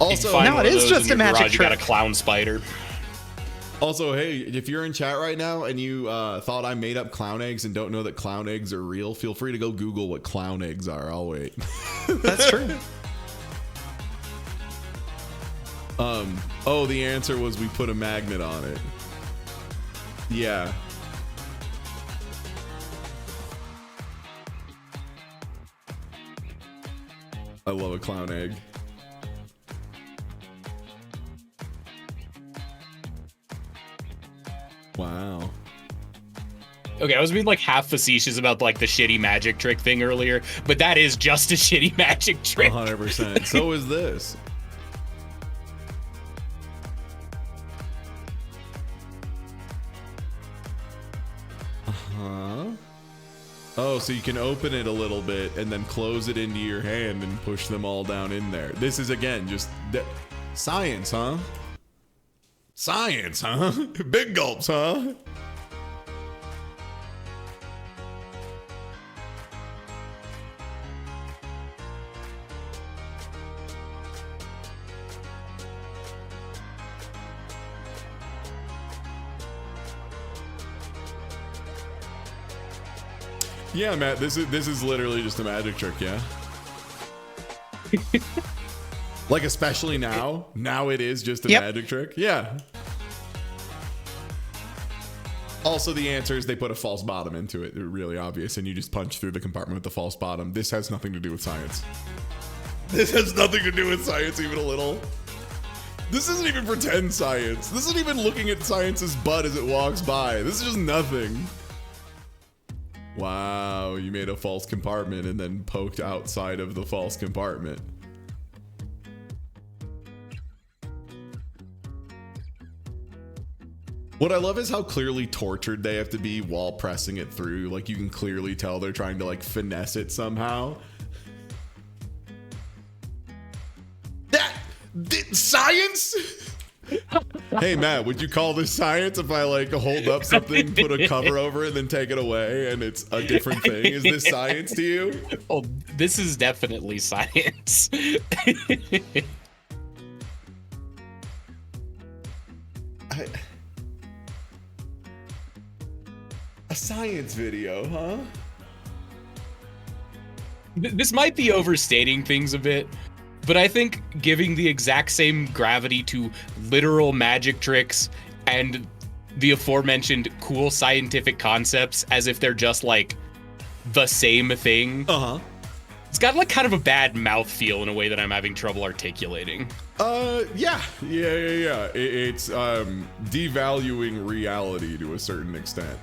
A: Also,
B: Find
C: No,
B: one
C: it
B: of
C: is
B: those
C: just
B: in your
C: a magic
B: garage, you got a
C: trick.
B: clown spider.
A: Also, hey, if you're in chat right now and you thought I made up clown eggs and don't know that clown eggs are real, feel free to go Google what clown eggs are. I'll wait.
C: That's true.
A: Oh, the answer was we put a magnet on it. Yeah. I love a clown egg. Wow.
B: Okay, I was being like half facetious about like the shitty magic trick thing earlier, but that is just a shitty magic trick.
A: 100%. So is this. Uh-huh. Oh, so you can open it a little bit and then close it into your hand and push them all down in there. This is, again, just science, huh? Science, huh? Big gulps, huh? Yeah, Matt, this is literally just a magic trick, yeah? Like, especially now? Now it is just a
C: Yep.
A: magic trick? Yeah. Also, the answer is they put a false bottom into it. They're really obvious, and you just punch through the compartment with the false bottom. This has nothing to do with science. This has nothing to do with science, even a little. This isn't even pretend science. This isn't even looking at science's butt as it walks by. This is just nothing. Wow, you made a false compartment and then poked outside of the false compartment. What I love is how clearly tortured they have to be while pressing it through. Like, you can clearly tell they're trying to like finesse it somehow. Science? Hey Matt, would you call this science if I like hold up something, put a cover over it, then take it away and it's a different thing? Is this science to you?
B: Oh, this is definitely science.
A: A science video, huh?
B: This might be overstating things a bit, but I think giving the exact same gravity to literal magic tricks and the aforementioned cool scientific concepts as if they're just like the same thing.
A: Uh-huh.
B: It's got like kind of a bad mouthfeel in a way that I'm having trouble articulating.
A: Yeah. It's devaluing reality to a certain extent.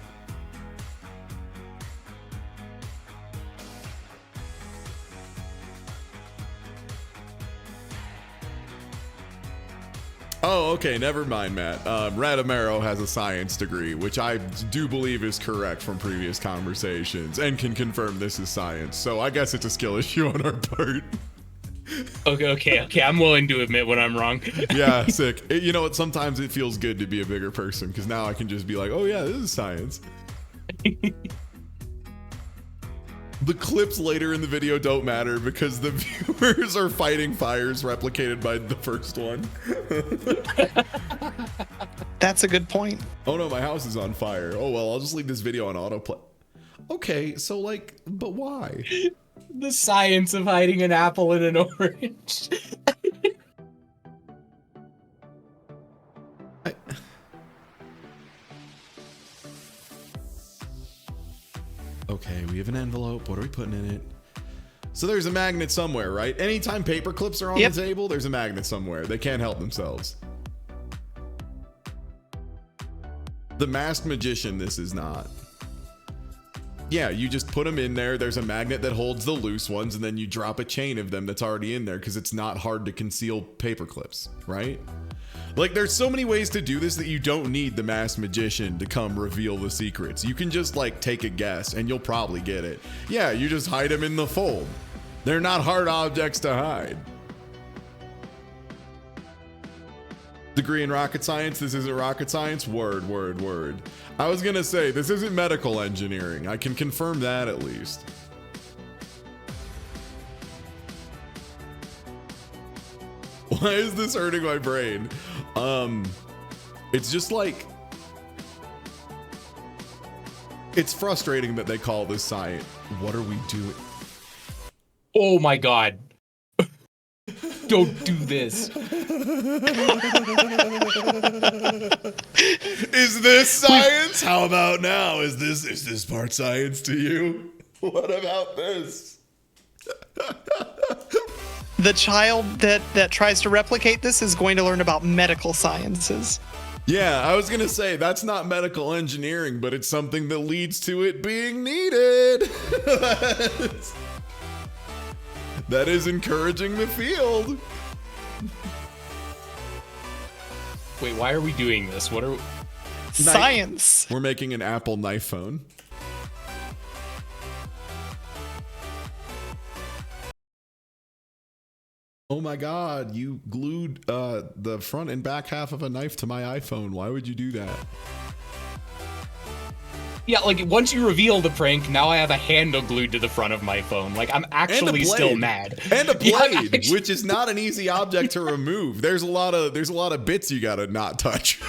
A: Oh, okay, never mind, Matt. Radamero has a science degree, which I do believe is correct from previous conversations, and can confirm this is science. So I guess it's a skill issue on our part.
B: Okay. I'm willing to admit when I'm wrong.
A: Yeah, sick. You know what? Sometimes it feels good to be a bigger person, because now I can just be like, oh yeah, this is science. The clips later in the video don't matter because the viewers are fighting fires replicated by the first one.
C: That's a good point.
A: Oh no, my house is on fire. Oh well, I'll just leave this video on autoplay. Okay, so like, but why?
B: The science of hiding an apple in an orange.
A: Okay, we have an envelope. What are we putting in it? So there's a magnet somewhere, right? Anytime paper clips are on
C: Yep.
A: the table, there's a magnet somewhere. They can't help themselves. The Masked Magician, this is not. Yeah, you just put them in there. There's a magnet that holds the loose ones, and then you drop a chain of them that's already in there because it's not hard to conceal paper clips, right? Like, there's so many ways to do this that you don't need the Masked Magician to come reveal the secrets. You can just, like, take a guess, and you'll probably get it. Yeah, you just hide them in the fold. They're not hard objects to hide. Degree in rocket science, this isn't rocket science? Word. I was gonna say, this isn't medical engineering. I can confirm that at least. Why is this hurting my brain? It's just like, it's frustrating that they call this science. What are we doing?
B: Oh my god. Don't do this.
A: Is this science? How about now? Is this part science to you? What about this?
C: The child that tries to replicate this is going to learn about medical sciences.
A: Yeah, I was gonna say that's not medical engineering, but it's something that leads to it being needed. That is encouraging the field.
B: Wait, why are we doing this? What are
C: Science.
A: We're making an Apple knife phone. Oh my god, you glued the front and back half of a knife to my iPhone. Why would you do that?
B: Yeah, like once you reveal the prank, now I have a handle glued to the front of my phone. Like I'm actually still mad.
A: And a
B: Yeah,
A: blade,
B: actually-
A: which is not an easy object to remove. There's a lot of bits you gotta not touch.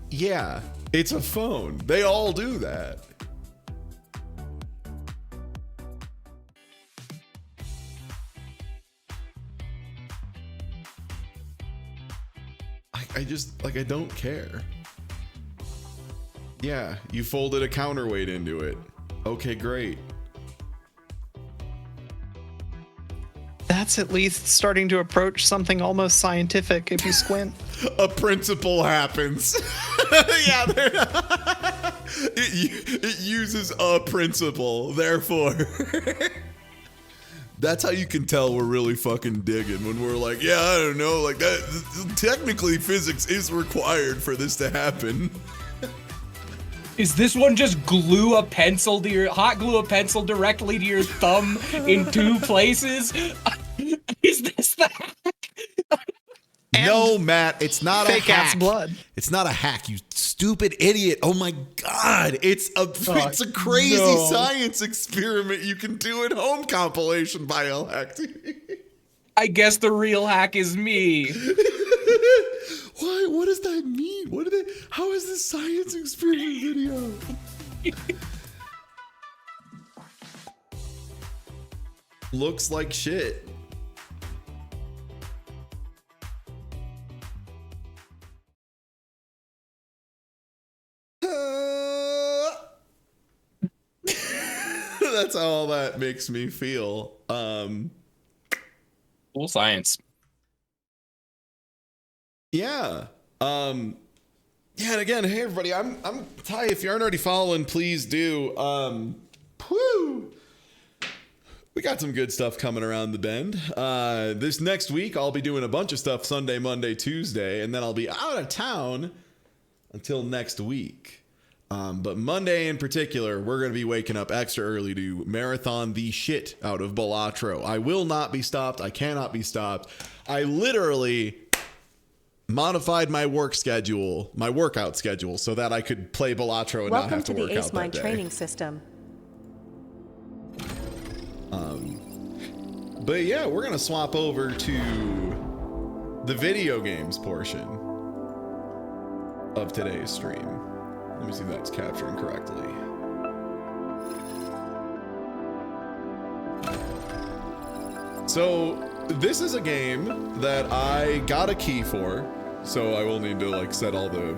A: Yeah, it's a phone. They all do that. I just, like, I don't care. Yeah, you folded a counterweight into it. Okay, great.
C: That's at least starting to approach something almost scientific if you squint.
A: A principle happens. Yeah, it uses a principle, therefore. That's how you can tell we're really fucking digging when we're like, yeah, I don't know, like that. Technically, physics is required for this to happen.
B: Is this one just glue a pencil to your hot glue a pencil directly to your thumb in 2 places? Is this the hack?
A: No, Matt, it's not a
C: Fake ass
A: hack.
C: blood.
A: It's not a hack, you stupid idiot. Oh my god, it's a crazy
B: no.
A: science experiment you can do at home compilation by Elhack.
B: I guess the real hack is me.
A: Why? What does that mean? How is this science experiment video? Looks like shit. That's how all that makes me feel.
B: Cool science.
A: Yeah. Yeah, and again, hey everybody, I'm Ty. If you aren't already following, please do. Whew. We got some good stuff coming around the bend. This next week, I'll be doing a bunch of stuff Sunday, Monday, Tuesday, and then I'll be out of town until next week. But Monday in particular, we're going to be waking up extra early to marathon the shit out of Balatro. I will not be stopped. I cannot be stopped. I literally modified my workout schedule, so that I could play Balatro and not have to work out that day.
D: Welcome to the Ace Mind training system.
A: But yeah, we're going to swap over to the video games portion of today's stream. Let me see if that's capturing correctly. So this is a game that I got a key for, so I will need to like set all the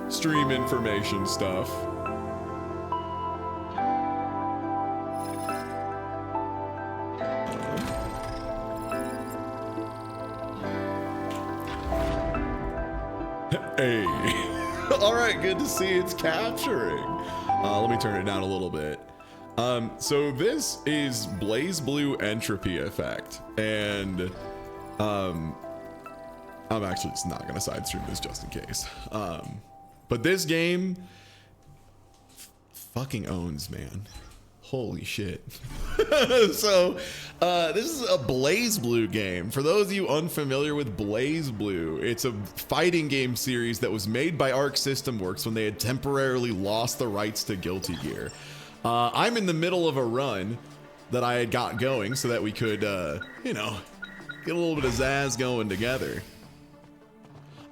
A: stream information stuff. Hey. All right, good to see it's capturing. Let me turn it down a little bit. So this is BlazBlue Entropy Effect, and I'm actually just not gonna side stream this just in case. But this game fucking owns, man. Holy shit. So this is a BlazBlue game. For those of you unfamiliar with BlazBlue, it's a fighting game series that was made by Arc System Works when they had temporarily lost the rights to Guilty Gear. I'm in the middle of a run that I had got going so that we could, you know, get a little bit of zazz going together.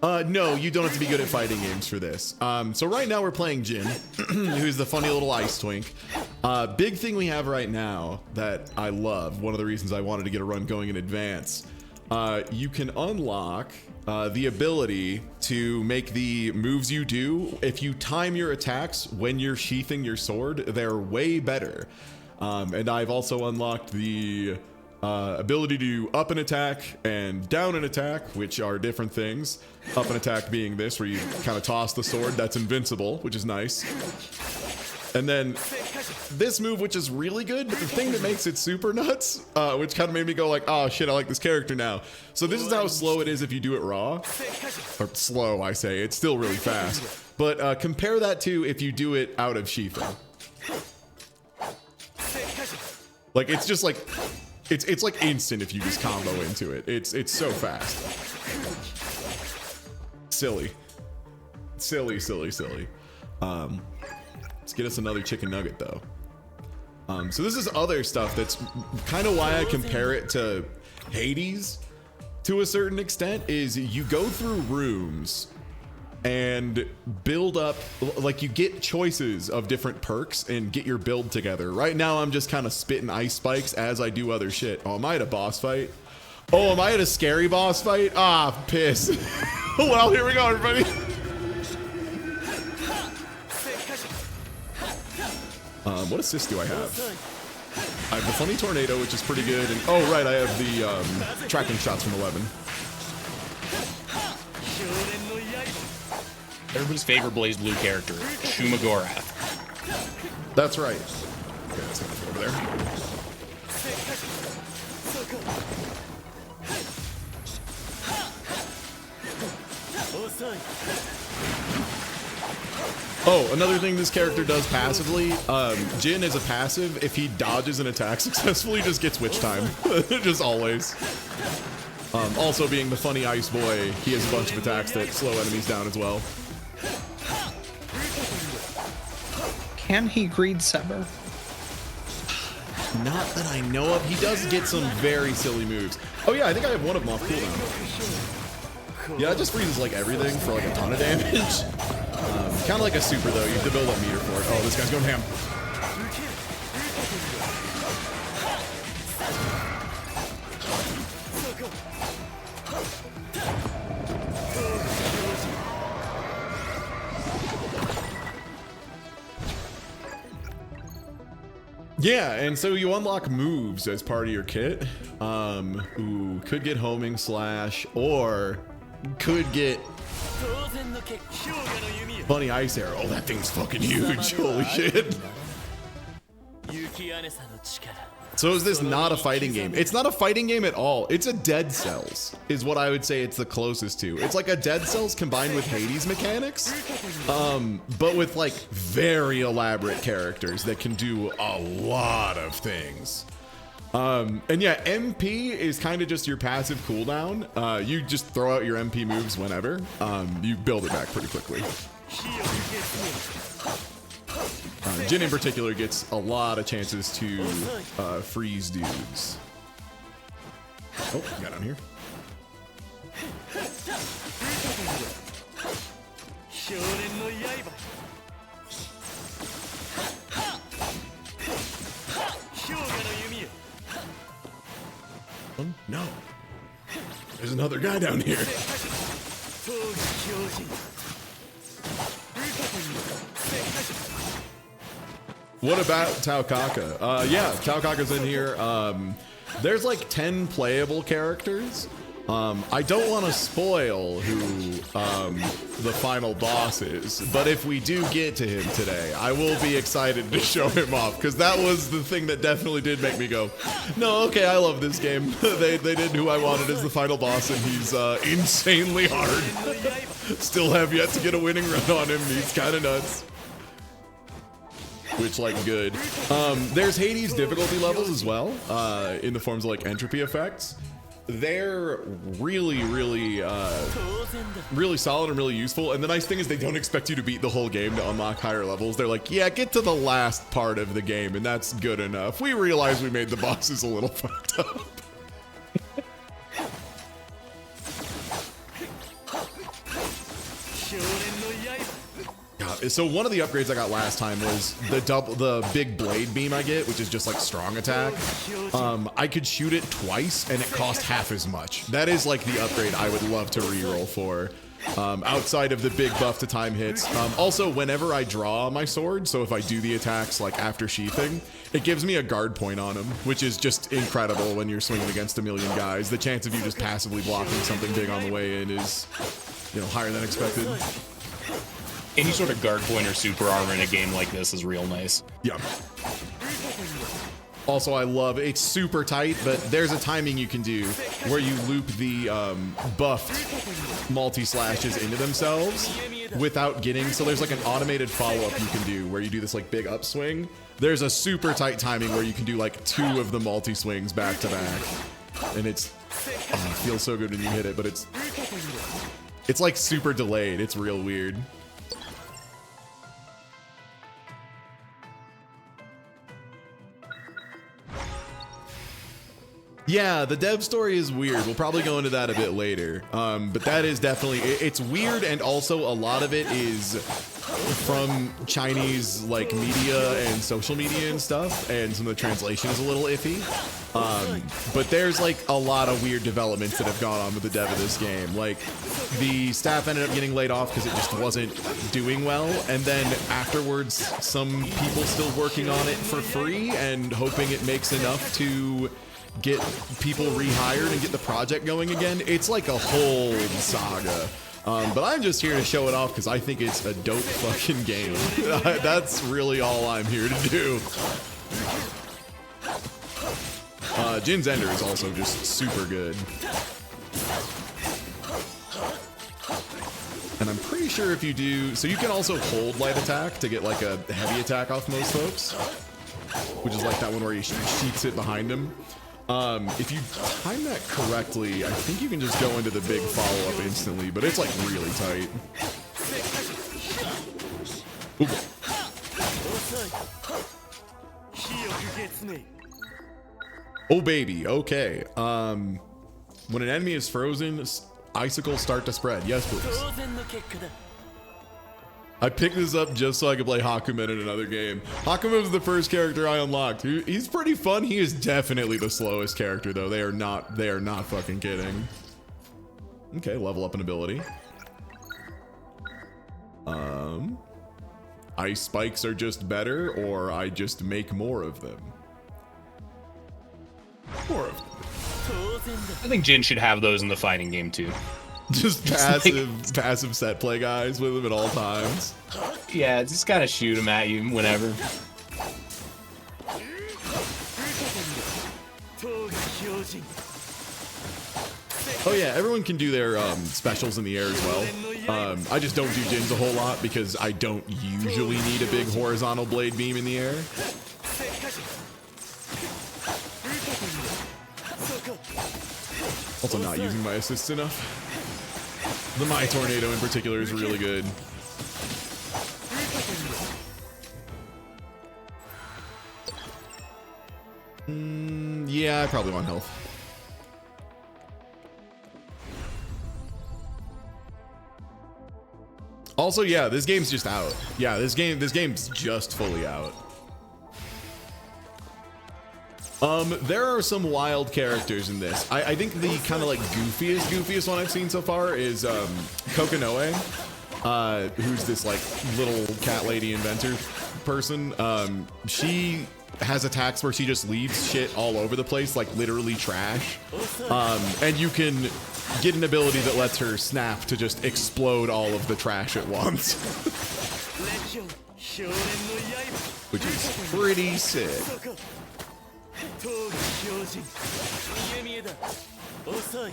A: No, you don't have to be good at fighting games for this. So right now we're playing Jin, who's the funny little ice twink. Big thing we have right now that I love, one of the reasons I wanted to get a run going in advance, you can unlock the ability to make the moves you do, if you time your attacks when you're sheathing your sword, they're way better. And I've also unlocked the ability to up an attack and down an attack, which are different things. Up an attack being this, where you kind of toss the sword, that's invincible, which is nice. And then this move, which is really good, but the thing that makes it super nuts, which kind of made me go like, oh shit, I like this character now. So this is how slow it is if you do it raw. Or slow, I say. It's still really fast. But compare that to if you do it out of Shifa. Like, it's just like... It's like instant if you just combo into it. It's so fast. Silly. Silly, silly, silly. Let's get us another chicken nugget though. So this is other stuff that's kind of why I compare it to Hades to a certain extent, is you go through rooms and build up, like you get choices of different perks and get your build together. Right now I'm just kind of spitting ice spikes as I do other shit. Oh, am I at a boss fight? Oh, am I at a scary boss fight? Ah, piss. Well, here we go, everybody. What assist do I have? I have the funny tornado, which is pretty good, and oh right, I have the tracking shots from 11.
B: Everybody's favorite Blaze Blue character, Shumagorath.
A: That's right. Okay, let's get over there. Oh, another thing this character does passively, Jin is a passive. If he dodges an attack successfully, just gets witch time. Just always. Also being the funny ice boy, he has a bunch of attacks that slow enemies down as well.
C: Can he greed sever?
A: Not that I know of. He does get some very silly moves. Oh yeah, I think I have one of them off cooldown. Yeah, it just freezes like everything for like a ton of damage. Kind of like a super though. You have to build up meter for it. Oh, this guy's going ham. Yeah, and so you unlock moves as part of your kit. Who could get homing slash or could get bunny ice arrow. Oh, that thing's fucking huge. Holy shit. So is this not a fighting game? It's not a fighting game at all. It's a Dead Cells, is what I would say it's the closest to. It's like a Dead Cells combined with Hades mechanics, but with like very elaborate characters that can do a lot of things. And yeah, MP is kind of just your passive cooldown. You just throw out your MP moves whenever. You build it back pretty quickly. Jin in particular gets a lot of chances to freeze dudes. Oh, got down here. No. There's another guy down here. What about Taukaka? Yeah, Taukaka's in here. There's like 10 playable characters. I don't want to spoil who the final boss is, but if we do get to him today, I will be excited to show him off, because that was the thing that definitely did make me go, no, okay, I love this game. They did who I wanted as the final boss, and he's insanely hard. Still have yet to get a winning run on him. He's kind of nuts. Which, like, good. There's Hades difficulty levels as well, in the forms of, like, entropy effects. they're really, really, really solid and really useful. And the nice thing is they don't expect you to beat the whole game to unlock higher levels. They're like, yeah, get to the last part of the game, and that's good enough. We realize we made the bosses a little fucked up. So one of the upgrades I got last time was the big blade beam I get, which is just like strong attack. I could shoot it twice and it cost half as much. That is like the upgrade I would love to reroll for. Outside of the big buff to time hits. Also, whenever I draw my sword, so if I do the attacks like after sheathing, it gives me a guard point on him, which is just incredible when you're swinging against a million guys. The chance of you just passively blocking something big on the way in is, you know, higher than expected.
B: Any sort of guard point or super armor in a game like this is real nice.
A: Yeah. Also, I love it's super tight, but there's a timing you can do where you loop the buffed multi-slashes into themselves without getting. So there's like an automated follow-up you can do where you do this like big upswing. There's a super tight timing where you can do like 2 of the multi-swings back to back. And it feels so good when you hit it, but it's like super delayed. It's real weird. Yeah, the dev story is weird. We'll probably go into that a bit later. But that is definitely, it's weird, and also a lot of it is from Chinese like media and social media and stuff, and some of the translation is a little iffy. But there's like a lot of weird developments that have gone on with the dev of this game. Like the staff ended up getting laid off because it just wasn't doing well, and then afterwards some people still working on it for free and hoping it makes enough to get people rehired and get the project going again. It's like a whole saga. But I'm just here to show it off because I think it's a dope fucking game. That's really all I'm here to do. Jin's Ender is also just super good. And I'm pretty sure if you do, so you can also hold light attack to get like a heavy attack off most folks, which is like that one where he sheets it behind him. If you time that correctly, I think you can just go into the big follow-up instantly, but it's like really tight. Oh baby, okay. When an enemy is frozen, icicles start to spread. Yes, please. I picked this up just so I could play Hakumen in another game. Hakumen was the first character I unlocked. He's pretty fun. He is definitely the slowest character though. They are not fucking kidding. Okay, level up an ability. Ice spikes are just better, or I just make more of them. More of them.
B: I think Jin should have those in the fighting game too.
A: Just passive set play guys with him at all times.
B: Yeah, just gotta shoot him at you whenever.
A: Oh yeah, everyone can do their specials in the air as well. I just don't do Jins a whole lot because I don't usually need a big horizontal blade beam in the air. Also not using my assists enough. The My Tornado in particular is really good. Yeah, I probably want health. Also, yeah, this game's just out. Yeah, this game's just fully out. There are some wild characters in this. I think the kind of like goofiest one I've seen so far is Kokonoe, who's this like little cat lady inventor person. She has attacks where she just leaves shit all over the place, like literally trash. And you can get an ability that lets her snap to just explode all of the trash at once. Which is pretty sick.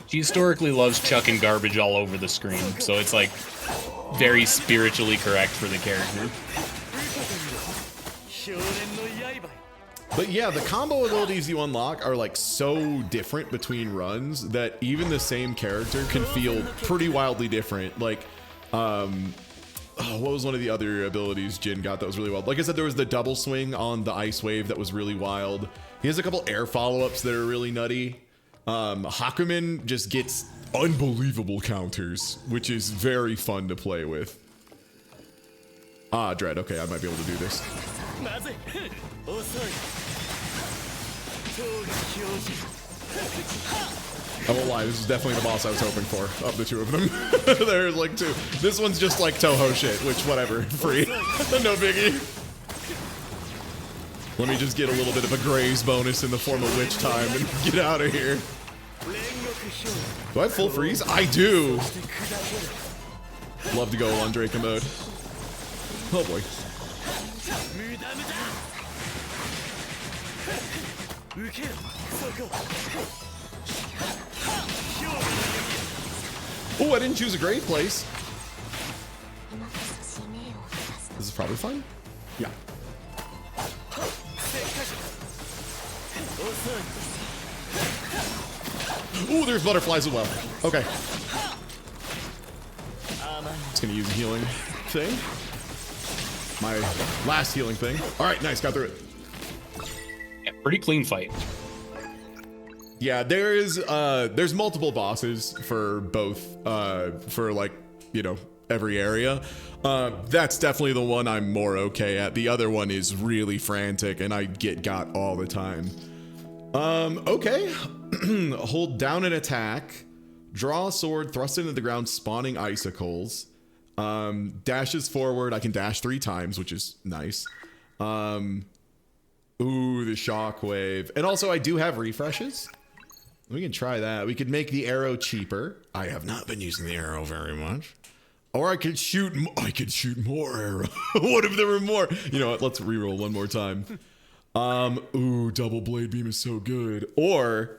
B: She historically loves chucking garbage all over the screen, so it's like very spiritually correct for the character.
A: But yeah, the combo abilities you unlock are like so different between runs that even the same character can feel pretty wildly different. Like, oh, what was one of the other abilities Jin got that was really wild? Like I said, there was the double swing on the ice wave that was really wild. He has a couple air follow-ups that are really nutty. Hakumen just gets unbelievable counters, which is very fun to play with. Ah, Dread. Okay, I might be able to do this. I won't lie, this is definitely the boss I was hoping for, of the two of them. There's like two. This one's just like Toho shit, which, whatever, free. No biggie. Let me just get a little bit of a graze bonus in the form of witch time and get out of here. Do I have full freeze? I do! Love to go on Draco mode. Oh boy. Oh, I didn't choose a great place. This is probably fine. Yeah. Ooh, there's butterflies as well. Okay. Just gonna use a healing thing. My last healing thing. All right, nice, got through it.
B: Yeah, pretty clean fight.
A: Yeah, there's multiple bosses for both, for like, you know, every area. That's definitely the one I'm more okay at. The other one is really frantic and I get got all the time. Okay. Hold down an attack, draw a sword, thrust it into the ground, spawning icicles. Dashes forward. I can dash 3 times, which is nice. Ooh, the shockwave. And also I do have refreshes. We can try that. We could make the arrow cheaper. I have not been using the arrow very much. Or I could shoot more arrow. What if there were more? You know what? Let's reroll one more time. Ooh, double blade beam is so good. Or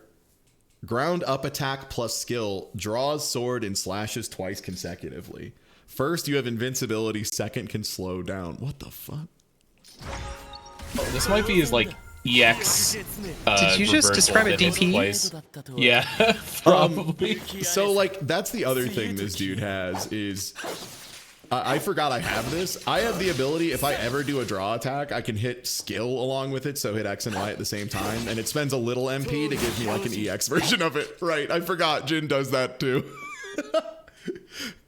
A: ground up attack plus skill, draws sword and slashes twice consecutively. First, you have invincibility. Second, can slow down. What the fuck?
B: Oh, this might be his like EX.
C: Did you just describe a DP?
B: Yeah, probably.
A: So like that's the other thing this dude has is I forgot I have this. I have the ability, if I ever do a draw attack, I can hit skill along with it, so hit X and Y at the same time, and it spends a little MP to give me like an EX version of it. Right, I forgot Jin does that too.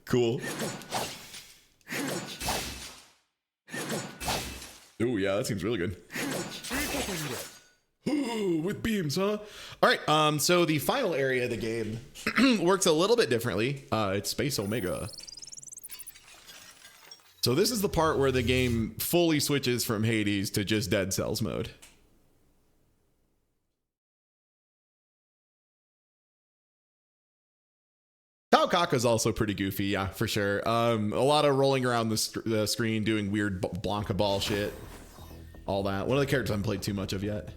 A: Cool. Ooh, yeah, that seems really good. Ooh, with beams, huh? All right, so the final area of the game works a little bit differently. It's Space Omega. So this is the part where the game fully switches from Hades to just Dead Cells mode. Tao Kaka is also pretty goofy, yeah, for sure. A lot of rolling around the screen, doing weird Blanca ball shit. All that. One of the characters I haven't played too much of yet.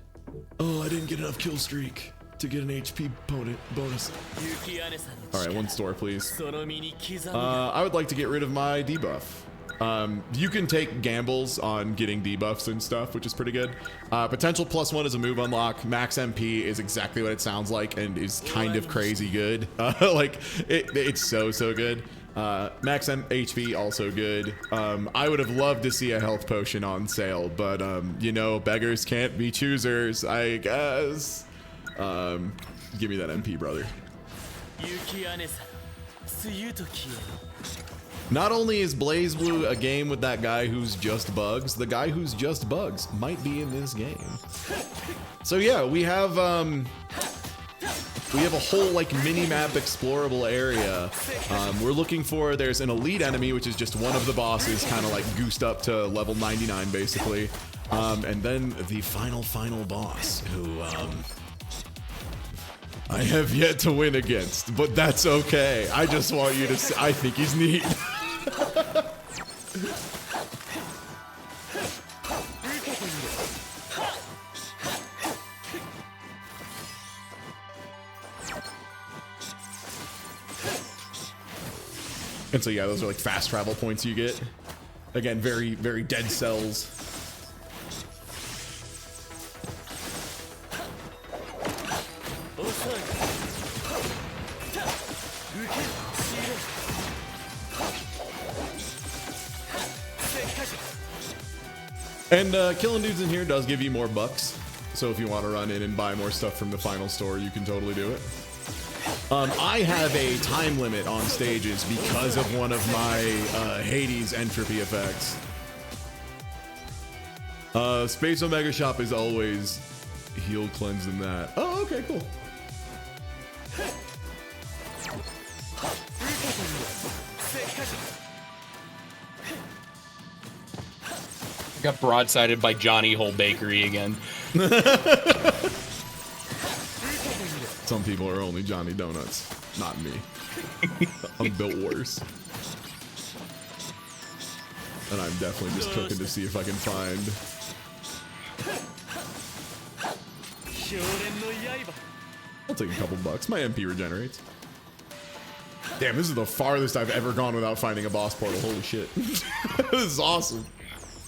A: Oh, I didn't get enough kill streak to get an HP bonus. All right, one store, please. I would like to get rid of my debuff. You can take gambles on getting debuffs and stuff, which is pretty good. Potential +1 is a move unlock. Max MP is exactly what it sounds like and is kind of crazy good. Like it's so good. Max HP also good. I would have loved to see a health potion on sale, but you know, beggars can't be choosers, I guess. Give me that MP, brother. Not only is BlazBlue a game with that guy who's just bugs, the guy who's just bugs might be in this game. So yeah, we have a whole like mini-map explorable area. We're looking for, there's an elite enemy, which is just one of the bosses, kind of like goosed up to level 99 basically. And then the final boss, who I have yet to win against, but that's okay. I just want you to see, I think he's neat. And so yeah, those are like fast travel points you get. Again, very Dead Cells. And killing dudes in here does give you more bucks. So if you want to run in and buy more stuff from the final store, you can totally do it. I have a time limit on stages because of one of my Hades entropy effects. Space Omega Shop is always heal, cleanse, and that. Oh, okay, cool.
B: Got broadsided by Johnny Hole Bakery again.
A: Some people are only Johnny Donuts, not me. I'm built worse. And I'm definitely just cooking to see if I can find. I'll take a couple bucks. My MP regenerates. Damn, this is the farthest I've ever gone without finding a boss portal. Holy shit. This is awesome.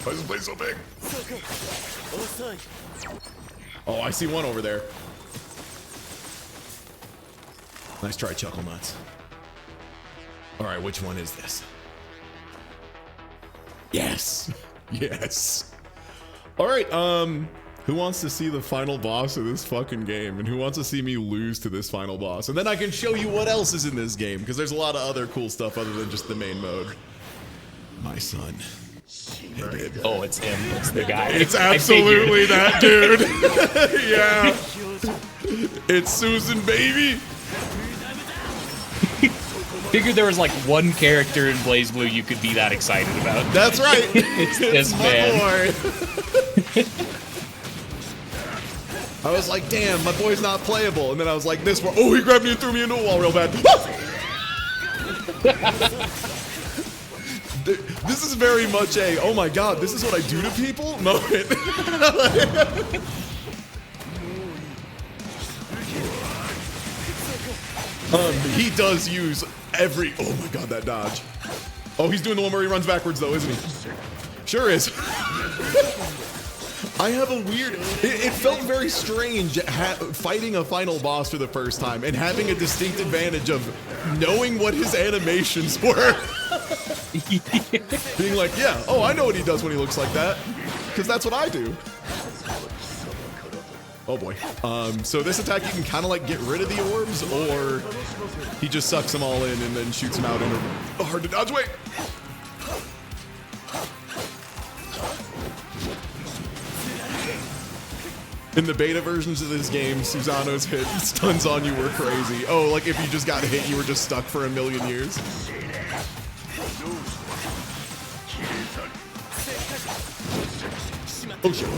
A: Why is this place so big? Oh, I see one over there. Nice try, Chuckle Nuts. All right, which one is this? Yes. Yes. All right, who wants to see the final boss of this fucking game? And who wants to see me lose to this final boss? And then I can show you what else is in this game, because there's a lot of other cool stuff other than just the main mode. My son. Hey, babe.
B: Oh, it's him. It's the guy.
A: It's absolutely that dude. Yeah. It's Susan, baby.
B: Figured there was like one character in BlazBlue you could be that excited about.
A: That's right.
B: It's this man.
A: I was like, damn, my boy's not playable. And then I was like, this one. Oh, he grabbed me and threw me into a wall real bad. This is very much a, oh my god, this is what I do to people moment. He does use every, oh my god, that dodge. Oh, he's doing the one where he runs backwards though, isn't he? Sure is. I have a weird, it felt very strange fighting a final boss for the first time and having a distinct advantage of knowing what his animations were. Being like, yeah, oh, I know what he does when he looks like that, because that's what I do. Oh boy. So this attack, you can kind of like get rid of the orbs, or he just sucks them all in and then shoots them out in a hard to dodge way. In the beta versions of this game, Susano's hit stuns on you were crazy. Oh, like if you just got hit, you were just stuck for a million years. Oh shit.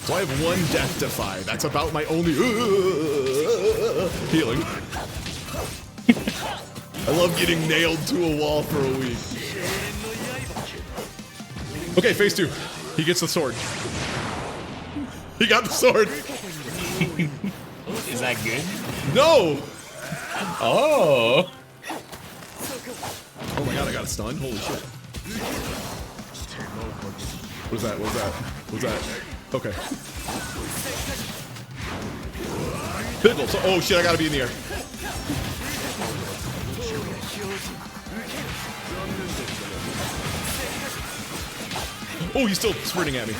A: So I have one death defy. That's about my only healing. I love getting nailed to a wall for a week. Okay, phase 2. He gets the sword. He got the sword.
B: Is that good?
A: No!
B: Oh.
A: Oh my god, I got a stun. Holy shit. What was that? What was that? What was that? Okay. Pickle. So, oh shit, I gotta be in the air. Oh, he's still sprinting at me.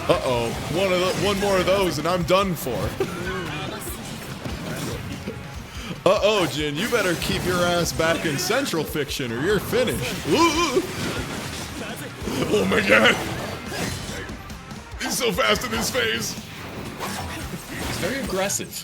A: Uh-oh. One more of those and I'm done for. Uh-oh, Jin, you better keep your ass back in Central Fiction or you're finished. Ooh. Oh my god. He's so fast in this phase.
B: He's very aggressive.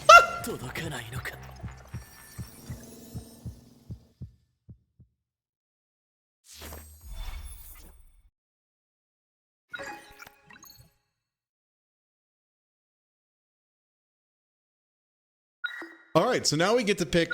A: All right, so now we get to pick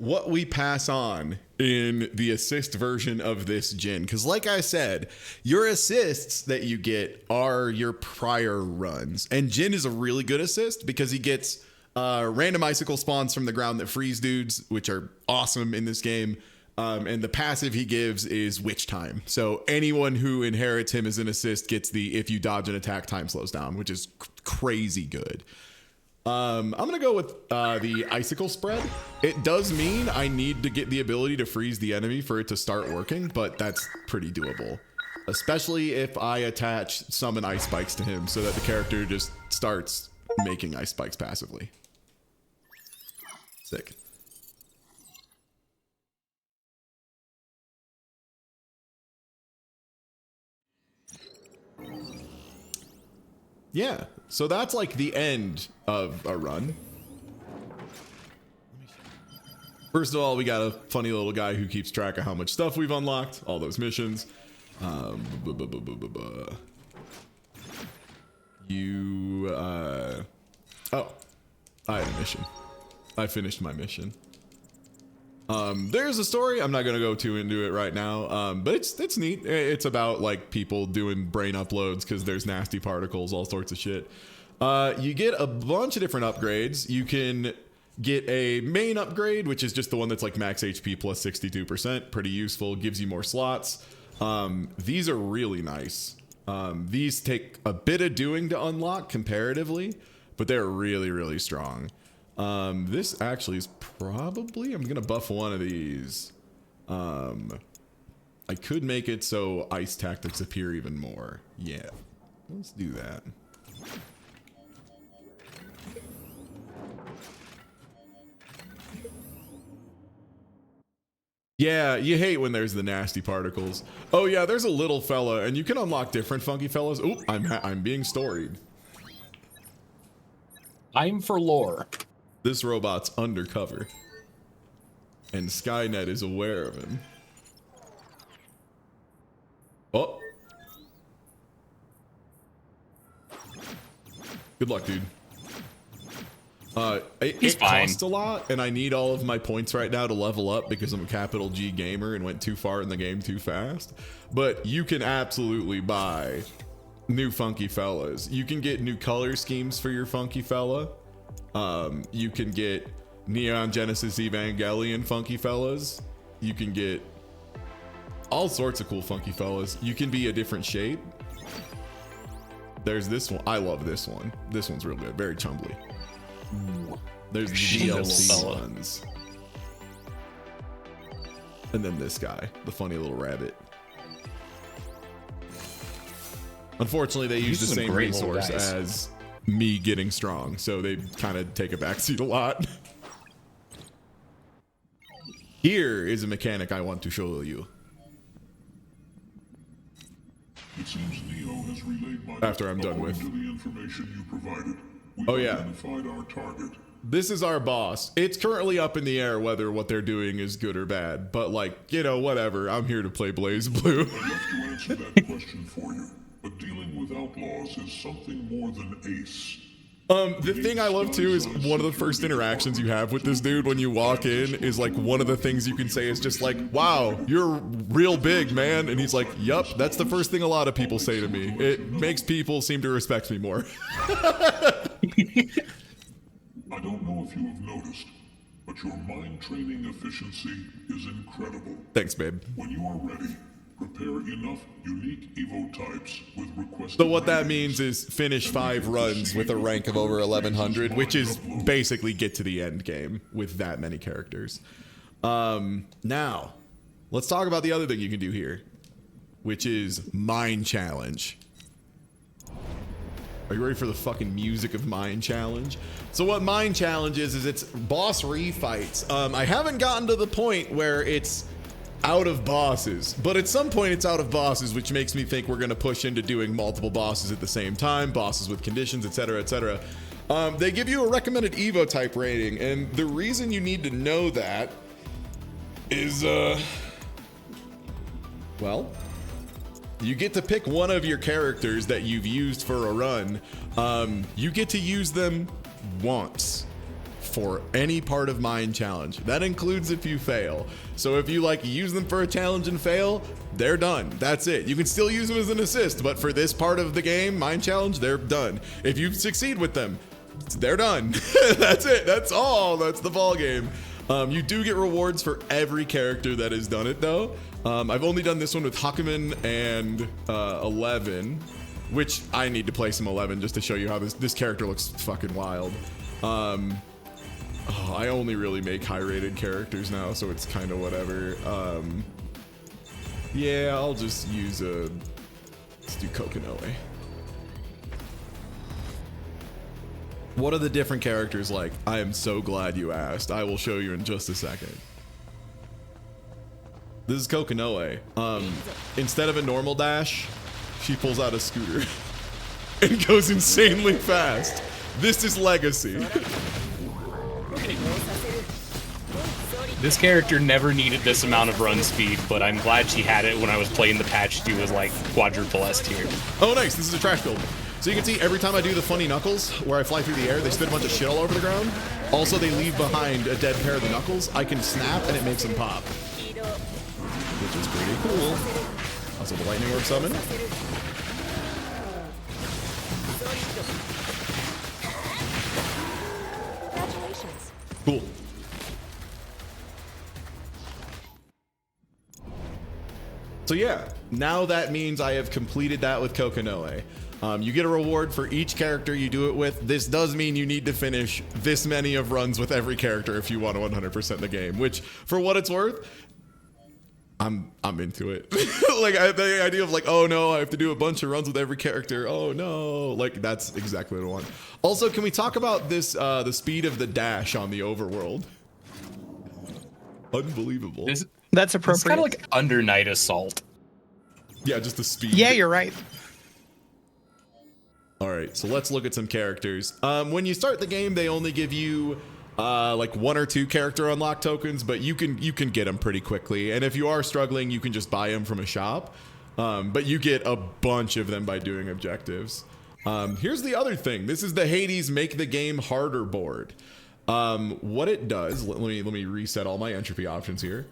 A: what we pass on in the assist version of this Jin. Because like I said, your assists that you get are your prior runs. And Jin is a really good assist because he gets random icicle spawns from the ground that freeze dudes, which are awesome in this game. And the passive he gives is Witch Time. So anyone who inherits him as an assist gets the if you dodge an attack, time slows down, which is crazy good. I'm going to go with the icicle spread. It does mean I need to get the ability to freeze the enemy for it to start working, but that's pretty doable. Especially if I attach summon ice spikes to him so that the character just starts making ice spikes passively. Sick. Yeah, so that's like the end of a run. First of all, we got a funny little guy who keeps track of how much stuff we've unlocked, all those missions. Oh, I had a mission. I finished my mission. There's a story. I'm not gonna go too into it right now, but it's neat. It's about like people doing brain uploads because there's nasty particles, all sorts of shit. You get a bunch of different upgrades. You can get a main upgrade, which is just the one that's like max HP plus 62%. Pretty useful, gives you more slots. These are really nice. These take a bit of doing to unlock comparatively, but they're really, really strong. This actually is probably, I'm gonna buff one of these. I could make it so ice tactics appear even more. Yeah, let's do that. Yeah, you hate when there's the nasty particles. Oh yeah, there's a little fella, and you can unlock different funky fellas. Oh, I'm being storied.
B: I'm for lore.
A: This robot's undercover, and Skynet is aware of him. Oh. Good luck, dude. It costs a lot, and I need all of my points right now to level up because I'm a capital G gamer and went too far in the game too fast. But you can absolutely buy new funky fellas. You can get new color schemes for your funky fella. You can get Neon Genesis Evangelion funky fellas. You can get all sorts of cool funky fellas. You can be a different shape. There's this one. I love this one. This one's real good. Very chumbly. There's the DLC ones. And then this guy, the funny little rabbit. Unfortunately, they use the same resource as me getting strong, so they kind of take a backseat a lot. Here is a mechanic I want to show you.
D: It seems Neo has relayed my
A: After I'm done with.
D: To the information you provided.
A: Oh yeah.
D: Identified our target.
A: This is our boss. It's currently up in the air whether what they're doing is good or bad, but like, you know, whatever. I'm here to play Blaze Blue.
D: I'd love to answer that question for you, but dealing with outlaws is something more than ace.
A: The thing I love too is one of the first interactions you have with this dude when you walk in is like one of the things you can say is just like, wow, you're real big, man. And he's like, yup, that's the first thing a lot of people say to me. It makes people seem to respect me more.
D: I don't know if you have noticed, but your mind training efficiency is incredible.
A: Thanks, babe.
D: When you are ready, prepare enough unique Evo types with requested.
A: So what that means is finish 5 runs with a rank of over 1100, which is basically get to the end game with that many characters. Now, let's talk about the other thing you can do here, which is Mind Challenge. Are you ready for the fucking music of Mind Challenge? So what Mind Challenge is it's boss refights. I haven't gotten to the point where it's out of bosses, but at some point it's out of bosses, which makes me think we're going to push into doing multiple bosses at the same time, bosses with conditions, etc., etc. They give you a recommended Evo type rating, and the reason you need to know that is, well, you get to pick one of your characters that you've used for a run. You get to use them once for any part of Mind Challenge. That includes if you fail. So if you like use them for a challenge and fail, they're done. That's it. You can still use them as an assist, but for this part of the game, Mind Challenge, they're done. If you succeed with them, they're done. That's it. That's all. That's the ball game. You do get rewards for every character that has done it, though. I've only done this one with Hakumen and 11, which I need to play some 11 just to show you how this character looks fucking wild. I only really make high-rated characters now, so it's kind of whatever. Yeah, I'll just use let's do Kokonoe. What are the different characters like? I am so glad you asked. I will show you in just a second. This is Kokonoe. Instead of a normal dash, she pulls out a scooter and goes insanely fast. This is Legacy.
B: This character never needed this amount of run speed, but I'm glad she had it when I was playing the patch. She was like quadruple S tier.
A: Oh, nice. This is a trash build. So you can see every time I do the funny knuckles, where I fly through the air, they spit a bunch of shit all over the ground. Also, they leave behind a dead pair of the knuckles. I can snap, and it makes them pop. Which is pretty cool. Also, the lightning orb summon.
E: Congratulations.
A: Cool. So yeah, now that means I have completed that with Kokonoe. You get a reward for each character you do it with. This does mean you need to finish this many of runs with every character if you want to 100% the game, which for what it's worth, I'm into it. Like the idea of like, oh no, I have to do a bunch of runs with every character. Oh no, like that's exactly what I want. Also, can we talk about this, the speed of the dash on the overworld? Unbelievable.
C: That's
B: It's
C: appropriate.
B: kind of like Under Night Assault.
A: Yeah, just the speed.
C: Yeah, you're right.
A: All right, so let's look at some characters. When you start the game, they only give you like 1 or 2 character unlock tokens, but you can get them pretty quickly. And if you are struggling, you can just buy them from a shop. But you get a bunch of them by doing objectives. Here's the other thing. This is the Hades Make the Game Harder board. What it does, let me reset all my entropy options here.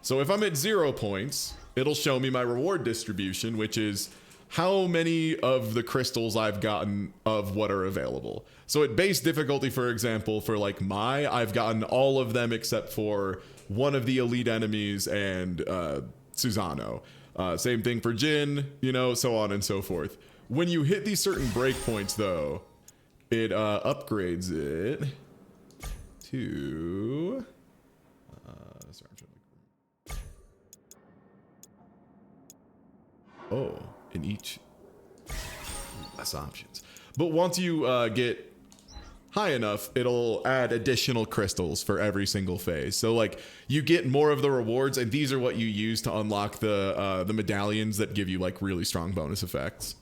A: So if I'm at 0 points, it'll show me my reward distribution, which is how many of the crystals I've gotten of what are available. So at base difficulty, for example, for like I've gotten all of them except for one of the elite enemies and Susano. Same thing for Jin, you know, so on and so forth. When you hit these certain breakpoints, though, it upgrades it to... sorry, I'm trying to... Oh, in each... less options. But once you get high enough, it'll add additional crystals for every single phase. So like you get more of the rewards, and these are what you use to unlock the medallions that give you like really strong bonus effects.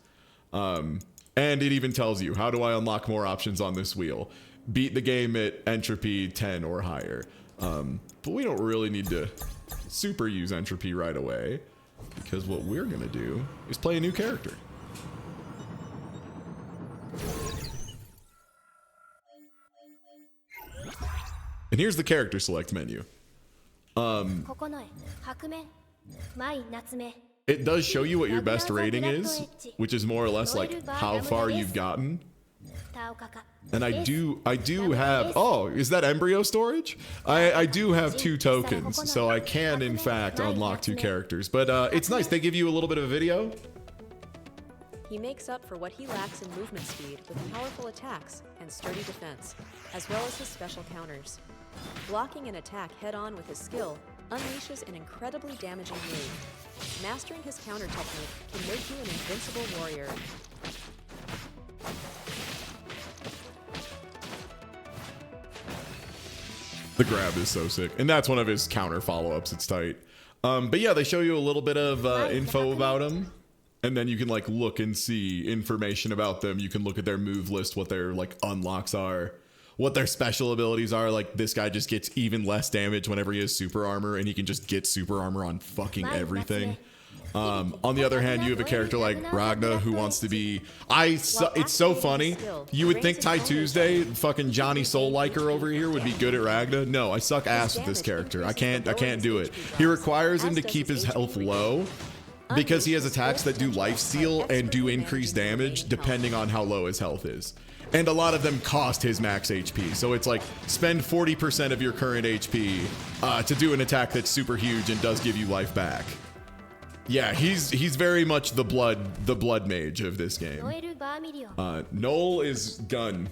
A: And it even tells you, how do I unlock more options on this wheel? Beat the game at entropy 10 or higher. But we don't really need to super use entropy right away, because what we're gonna do is play a new character. And here's the character select menu.
E: ここの絵白面舞夏目
A: It does show you what your best rating is, which is more or less like how far you've gotten.
E: 田岡か
A: And I do have, oh, is that embryo storage? I do have 2 tokens, so I can in fact unlock 2 characters. But it's nice, they give you a little bit of a video.
F: He makes up for what he lacks in movement speed with powerful attacks and sturdy defense, as well as his special counters. Blocking an attack head-on with his skill unleashes an incredibly damaging move. Mastering his counter technique can make you an invincible warrior.
A: The grab is so sick. And that's one of his counter follow-ups, it's tight. But yeah, they show you a little bit of info about him. And then you can like look and see information about them. You can look at their move list, what their like unlocks are, what their special abilities are. Like this guy just gets even less damage whenever he has super armor, and he can just get super armor on fucking everything. On the other hand, you have a character like Ragna who wants to be. It's so funny. You would think Ty Tuesday, fucking Johnny Soul Liker over here, would be good at Ragna. No, I suck ass with this character. I can't do it. He requires him to keep his health low because he has attacks that do lifesteal and do increased damage depending on how low his health is. And a lot of them cost his max HP. So it's like spend 40% of your current HP to do an attack that's super huge and does give you life back. Yeah, he's very much the blood mage of this game. Noel is gun.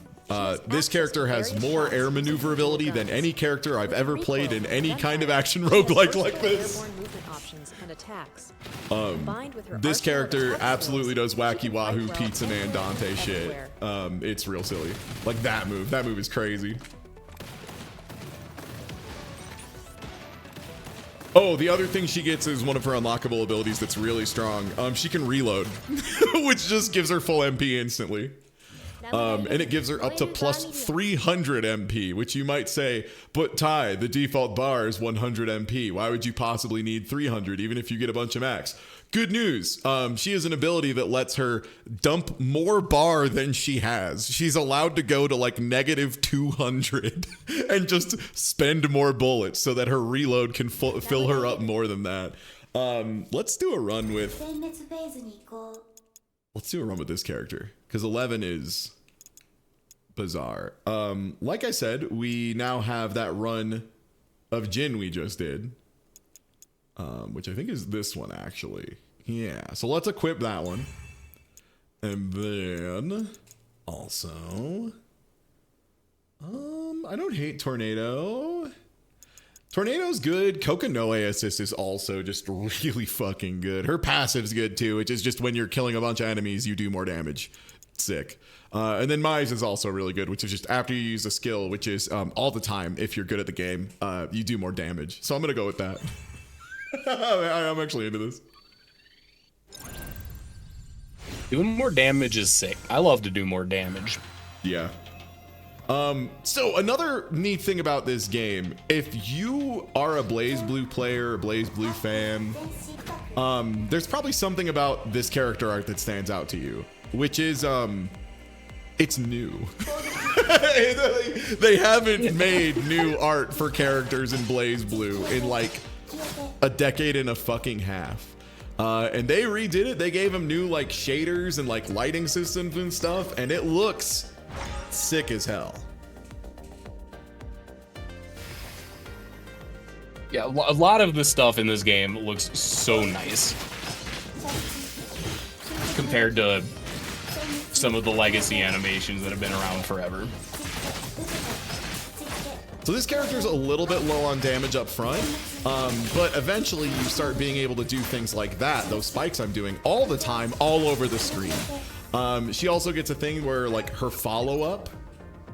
A: This character has more air maneuverability than any character I've ever played in any kind of action roguelike like this. This character absolutely does wacky wahoo pizza man Dante shit. It's real silly. Like that move is crazy. Oh, the other thing she gets is one of her unlockable abilities that's really strong. She can reload, which just gives her full MP instantly. And it gives her up to plus 300 MP, which you might say, but Ty, the default bar is 100 MP. Why would you possibly need 300 even if you get a bunch of max? Good news. She has an ability that lets her dump more bar than she has. She's allowed to go to like negative 200 and just spend more bullets so that her reload can fill her up more than that. Let's do a run with this character because 11 is bizarre. Like I said, we now have that run of Jin we just did, which I think is this one actually. Yeah, so let's equip that one. And then also, I don't hate Tornado. Tornado's good. Kokanoe assist is also just really fucking good. Her passive's good too, which is just when you're killing a bunch of enemies, you do more damage. Sick. And then Mai's is also really good, which is just after you use a skill, which is all the time, if you're good at the game, you do more damage. So I'm going to go with that. I'm actually into this.
B: Doing more damage is sick. I love to do more damage.
A: Yeah. So another neat thing about this game, if you are a BlazBlue player, a BlazBlue fan, there's probably something about this character art that stands out to you, which is, it's new. They haven't made new art for characters in BlazBlue in like a decade and a fucking half. And they redid it. They gave them new like shaders and like lighting systems and stuff, and it looks sick as hell.
B: Yeah, a lot of the stuff in this game looks so nice compared to some of the legacy animations that have been around forever.
A: So this character's a little bit low on damage up front, but eventually you start being able to do things like that, those spikes I'm doing all the time, all over the screen. She also gets a thing where like her follow-up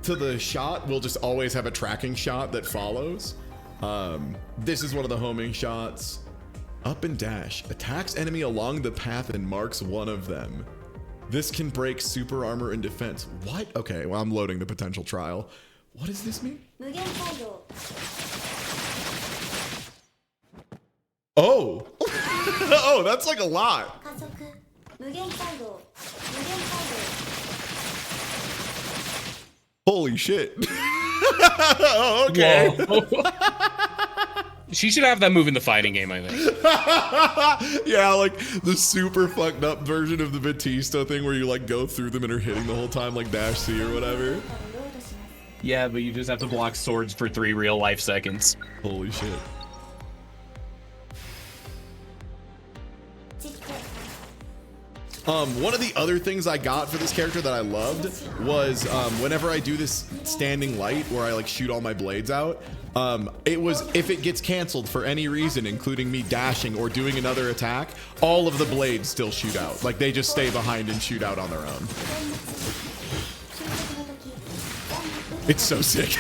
A: to the shot will just always have a tracking shot that follows. This is one of the homing shots. Up and dash. Attacks enemy along the path and marks one of them. This can break super armor and defense. What? Okay, well, I'm loading the potential trial. What does this mean? Oh! Oh, that's like a lot. Holy shit. Oh, okay.
B: She should have that move in the fighting game, I think.
A: Yeah, like the super fucked up version of the Batista thing where you like go through them and are hitting the whole time like dash C or whatever.
B: Yeah, but you just have to block swords for 3 real life seconds.
A: Holy shit. One of the other things I got for this character that I loved was whenever I do this standing light where I like shoot all my blades out, it was if it gets canceled for any reason, including me dashing or doing another attack, all of the blades still shoot out. Like they just stay behind and shoot out on their own. It's so sick.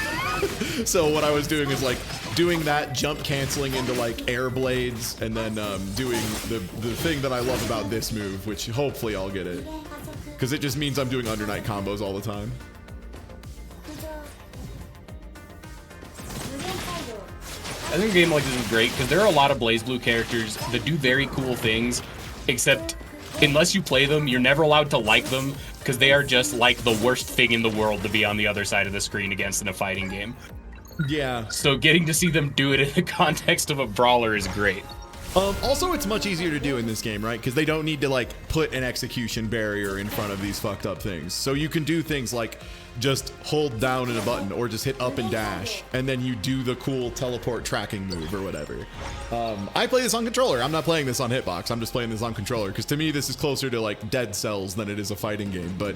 A: So what I was doing is like doing that jump canceling into like air blades and then doing the thing that I love about this move, which hopefully I'll get it because it just means I'm doing under night combos all the time.
B: I think a game like this is great because there are a lot of BlazBlue characters that do very cool things, except unless you play them, you're never allowed to like them because they are just like the worst thing in the world to be on the other side of the screen against in a fighting game.
A: Yeah.
B: So getting to see them do it in the context of a brawler is great.
A: Also, it's much easier to do in this game, right? Because they don't need to like put an execution barrier in front of these fucked up things. So you can do things like just hold down in a button or just hit up and dash, and then you do the cool teleport tracking move or whatever. I play this on controller. I'm not playing this on Hitbox. I'm just playing this on controller because to me this is closer to like Dead Cells than it is a fighting game. But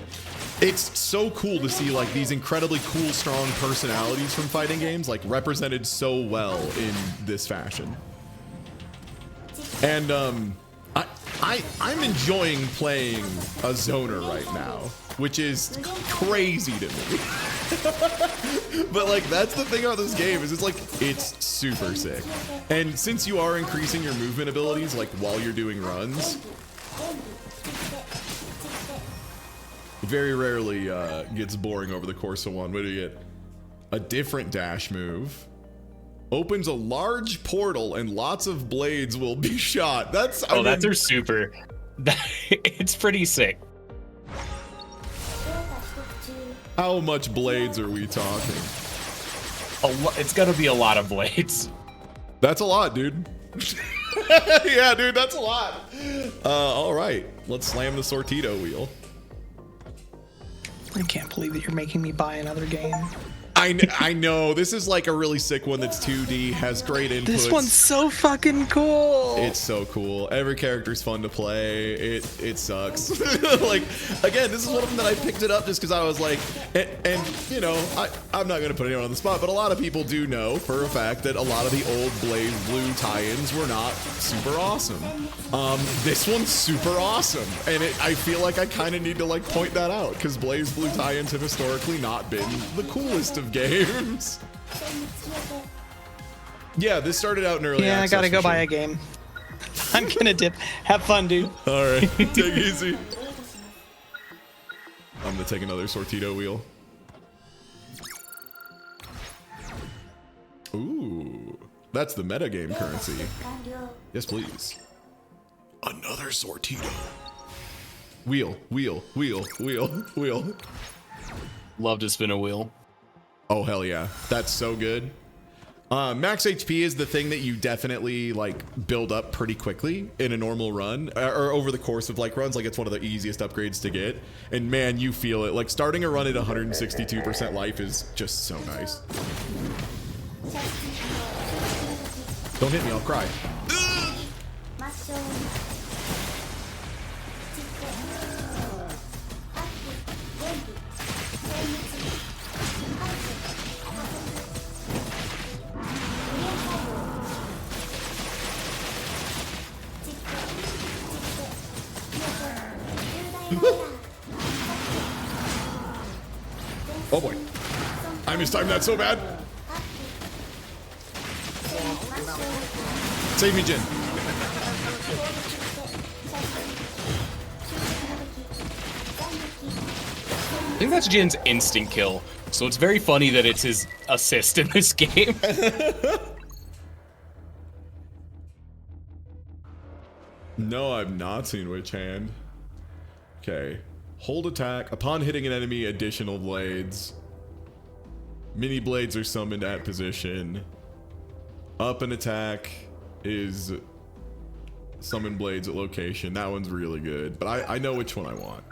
A: it's so cool to see like these incredibly cool, strong personalities from fighting games like represented so well in this fashion. And I'm enjoying playing a zoner right now, which is crazy to me. But like that's the thing about this game is it's super sick. And since you are increasing your movement abilities like while you're doing runs, very rarely gets boring over the course of one. What do you get? A different dash move. Opens a large portal and lots of blades will be shot. That's
B: That's her super. It's pretty sick.
A: How much blades are we talking?
B: It's gonna be a lot of blades.
A: That's a lot, dude. Yeah, dude, that's a lot. All right, let's slam the Sortito wheel.
C: I can't believe that you're making me buy another game.
A: I know this is like a really sick one that's 2D, has great inputs.
C: This one's so fucking cool.
A: It's so cool. Every character's fun to play. It sucks. Like again, this is one of them that I picked it up just because I was like, and you know, I'm not gonna put anyone on the spot, but a lot of people do know for a fact that a lot of the old BlazBlue tie-ins were not super awesome. This one's super awesome, and I feel like I kind of need to like point that out because BlazBlue tie-ins have historically not been the coolest of games. Yeah, this started out in early access.
C: I gotta go buy a game. I'm gonna dip. Have fun, dude.
A: All right, take it easy. I'm gonna take another Sortito wheel. Ooh, that's the metagame currency. Yes, please. Another Sortito. Wheel, wheel, wheel, wheel, wheel.
B: Love to spin a wheel.
A: Oh, hell yeah. That's so good. Max HP is the thing that you definitely like build up pretty quickly in a normal run or over the course of like runs. Like it's one of the easiest upgrades to get. And man, you feel it. Like starting a run at 162% life is just so nice. Don't hit me, I'll cry. Oh boy. I mistimed that so bad. Save me, Jin.
B: I think that's Jin's instant kill, so it's very funny that it's his assist in this game.
A: No, I've not seen Witch Hand. Okay. Hold attack. Upon hitting an enemy, additional blades. Mini blades are summoned at position. Up and attack is summon blades at location. That one's really good, but I know which one I want.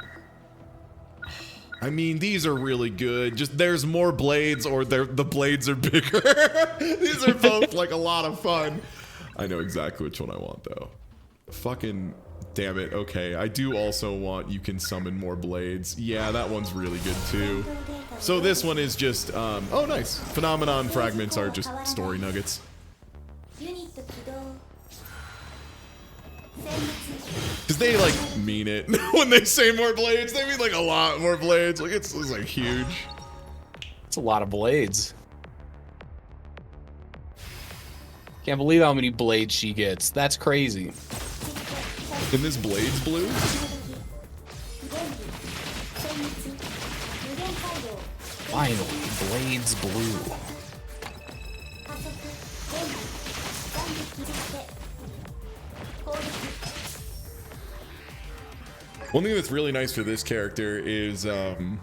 A: I mean, these are really good. Just there's more blades or the blades are bigger. These are both like a lot of fun. I know exactly which one I want though. Fucking damn it. Okay, I do also want you can summon more blades. Yeah, that one's really good too. So this one is just, oh nice. Phenomenon fragments are just story nuggets. Because they like mean it. When they say more blades, they mean like a lot more blades. Like it's like huge.
B: It's a lot of blades. Can't believe how many blades she gets. That's crazy.
A: And this blade's blue?
B: Finally, blades blue.
A: One thing that's really nice for this character is, ooh.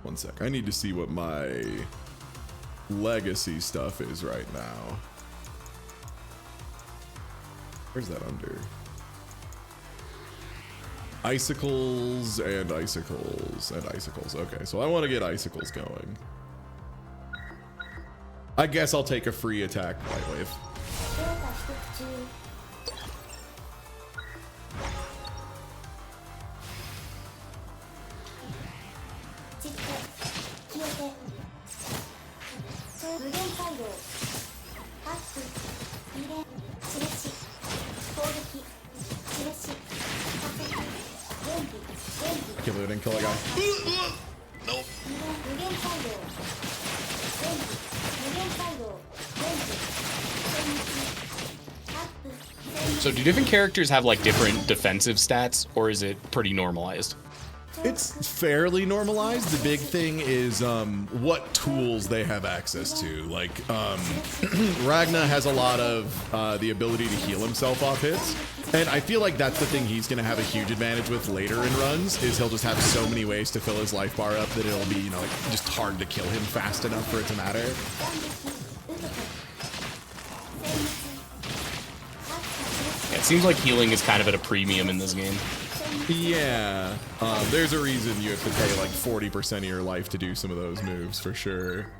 A: One sec. I need to see what my legacy stuff is right now. Where's that under? Icicles and icicles and icicles. Okay, so I want to get icicles going. I guess I'll take a free attack light wave. Kill it and kill a guy. Nope.
B: So do different characters have like different defensive stats, or is it pretty normalized?
A: It's fairly normalized. The big thing is what tools they have access to. Like Ragna has a lot of the ability to heal himself off hits, and I feel like that's the thing he's going to have a huge advantage with later in runs. Is he'll just have so many ways to fill his life bar up that it'll be, you know, like just hard to kill him fast enough for it to matter.
B: Yeah, it seems like healing is kind of at a premium in this game.
A: Yeah, there's a reason you have to pay like 40% of your life to do some of those moves for sure.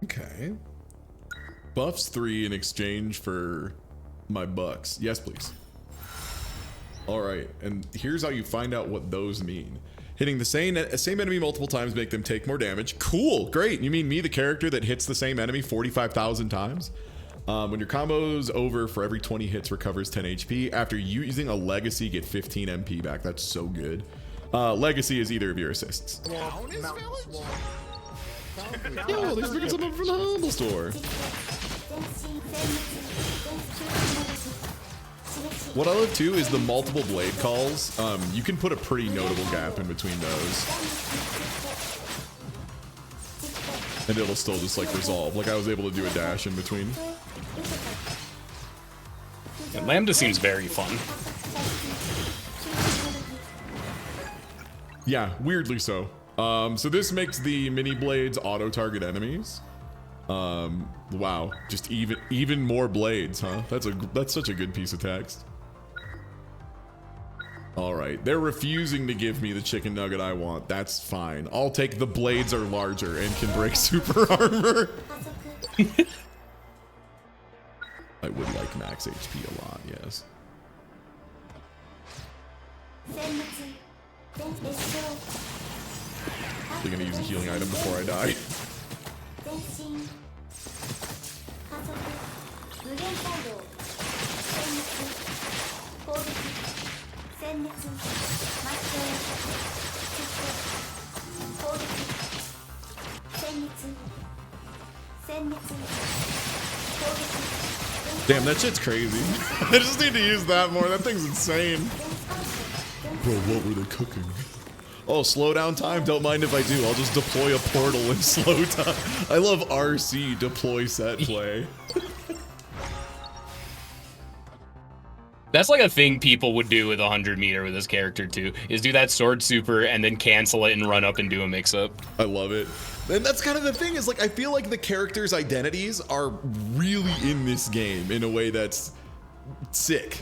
A: Okay. Buffs 3 in exchange for my bucks. Yes, please. All right, and here's how you find out what those mean. Hitting the same enemy multiple times make them take more damage. Cool, great. You mean me, the character that hits the same enemy 45,000 times? When your combo's over, for every 20 hits recovers 10 HP. After using a legacy, get 15 MP back. That's so good. Legacy is either of your assists. Yo, let's pick something from the humble store. What I love too is the multiple blade calls. You can put a pretty notable gap in between those, and it'll still just like resolve. Like I was able to do a dash in between.
B: And Lambda seems very fun.
A: Yeah, weirdly so. So this makes the mini blades auto-target enemies. Wow, just even more blades, huh? That's such a good piece of text. All right, they're refusing to give me the chicken nugget I want. That's fine. I'll take the blades are larger and can break super armor. I would like max HP a lot, yes. I'm gonna use a healing item before I die. Damn, that shit's crazy. I just need to use that more. That thing's insane. Bro, what were they cooking? Oh, slow down time? Don't mind if I do. I'll just deploy a portal in slow time. I love RC deploy set play.
B: That's like a thing people would do with 100 meter with this character too, is do that sword super and then cancel it and run up and do a mix up.
A: I love it. And that's kind of the thing, is like I feel like the characters' identities are really in this game in a way that's sick.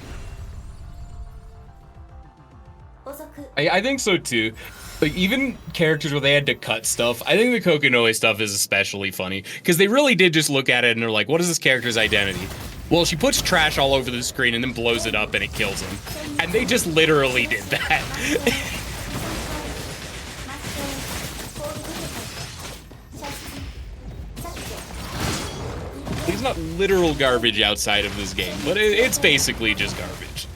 B: I think so too. Like even characters where they had to cut stuff, I think the Kokonoe stuff is especially funny because they really did just look at it and they're like, what is this character's identity? Well, she puts trash all over the screen and then blows it up and it kills him. And they just literally did that. He's not literal garbage outside of this game, but it's basically just garbage.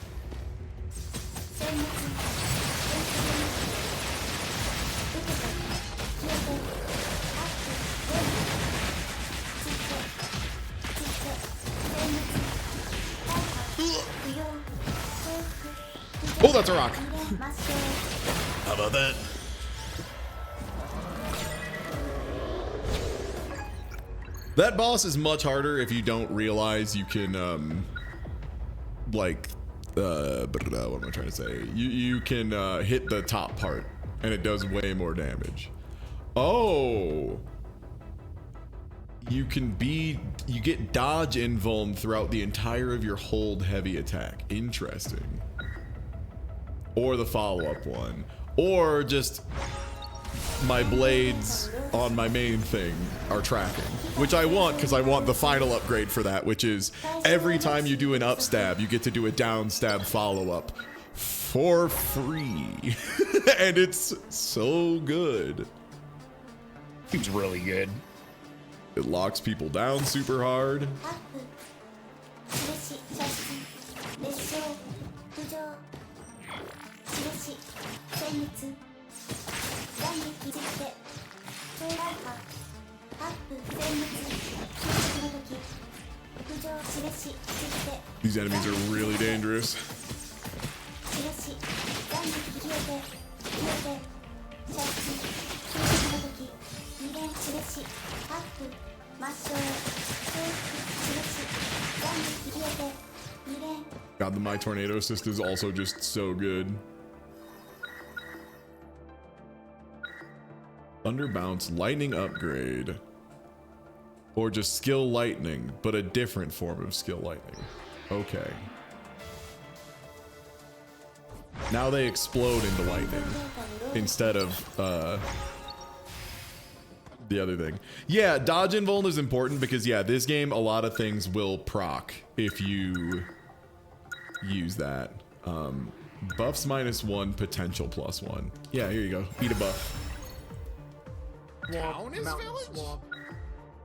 A: let's rock. How about that? That boss is much harder if you don't realize you can, like, what am I trying to say? You can hit the top part, and it does way more damage. Oh. You get dodge invuln throughout the entire of your hold heavy attack. Interesting. Or the follow-up one. Or just my blades on my main thing are tracking. Which I want, because I want the final upgrade for that, which is every time you do an up stab, you get to do a down stab follow-up for free. And it's so good.
B: Seems really good.
A: It locks people down super hard. These enemies are really dangerous. God, the My Tornado Assist is also just so good. Thunder Bounce, Lightning Upgrade. Or just Skill Lightning, but a different form of Skill Lightning. Okay. Now they explode into lightning instead of the other thing. Yeah, dodge invuln is important because, yeah, this game, a lot of things will proc if you use that. Buffs -1, potential +1. Yeah, here you go. Eat a buff.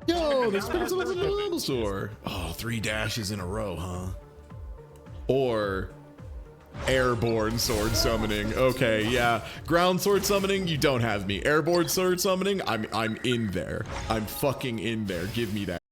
A: Yo, the spirits of the Bulbasaur. Oh, 3 dashes in a row, huh? Or airborne sword summoning. Okay, yeah. Ground sword summoning, you don't have me. Airborne sword summoning, I'm in there. I'm fucking in there. Give me that.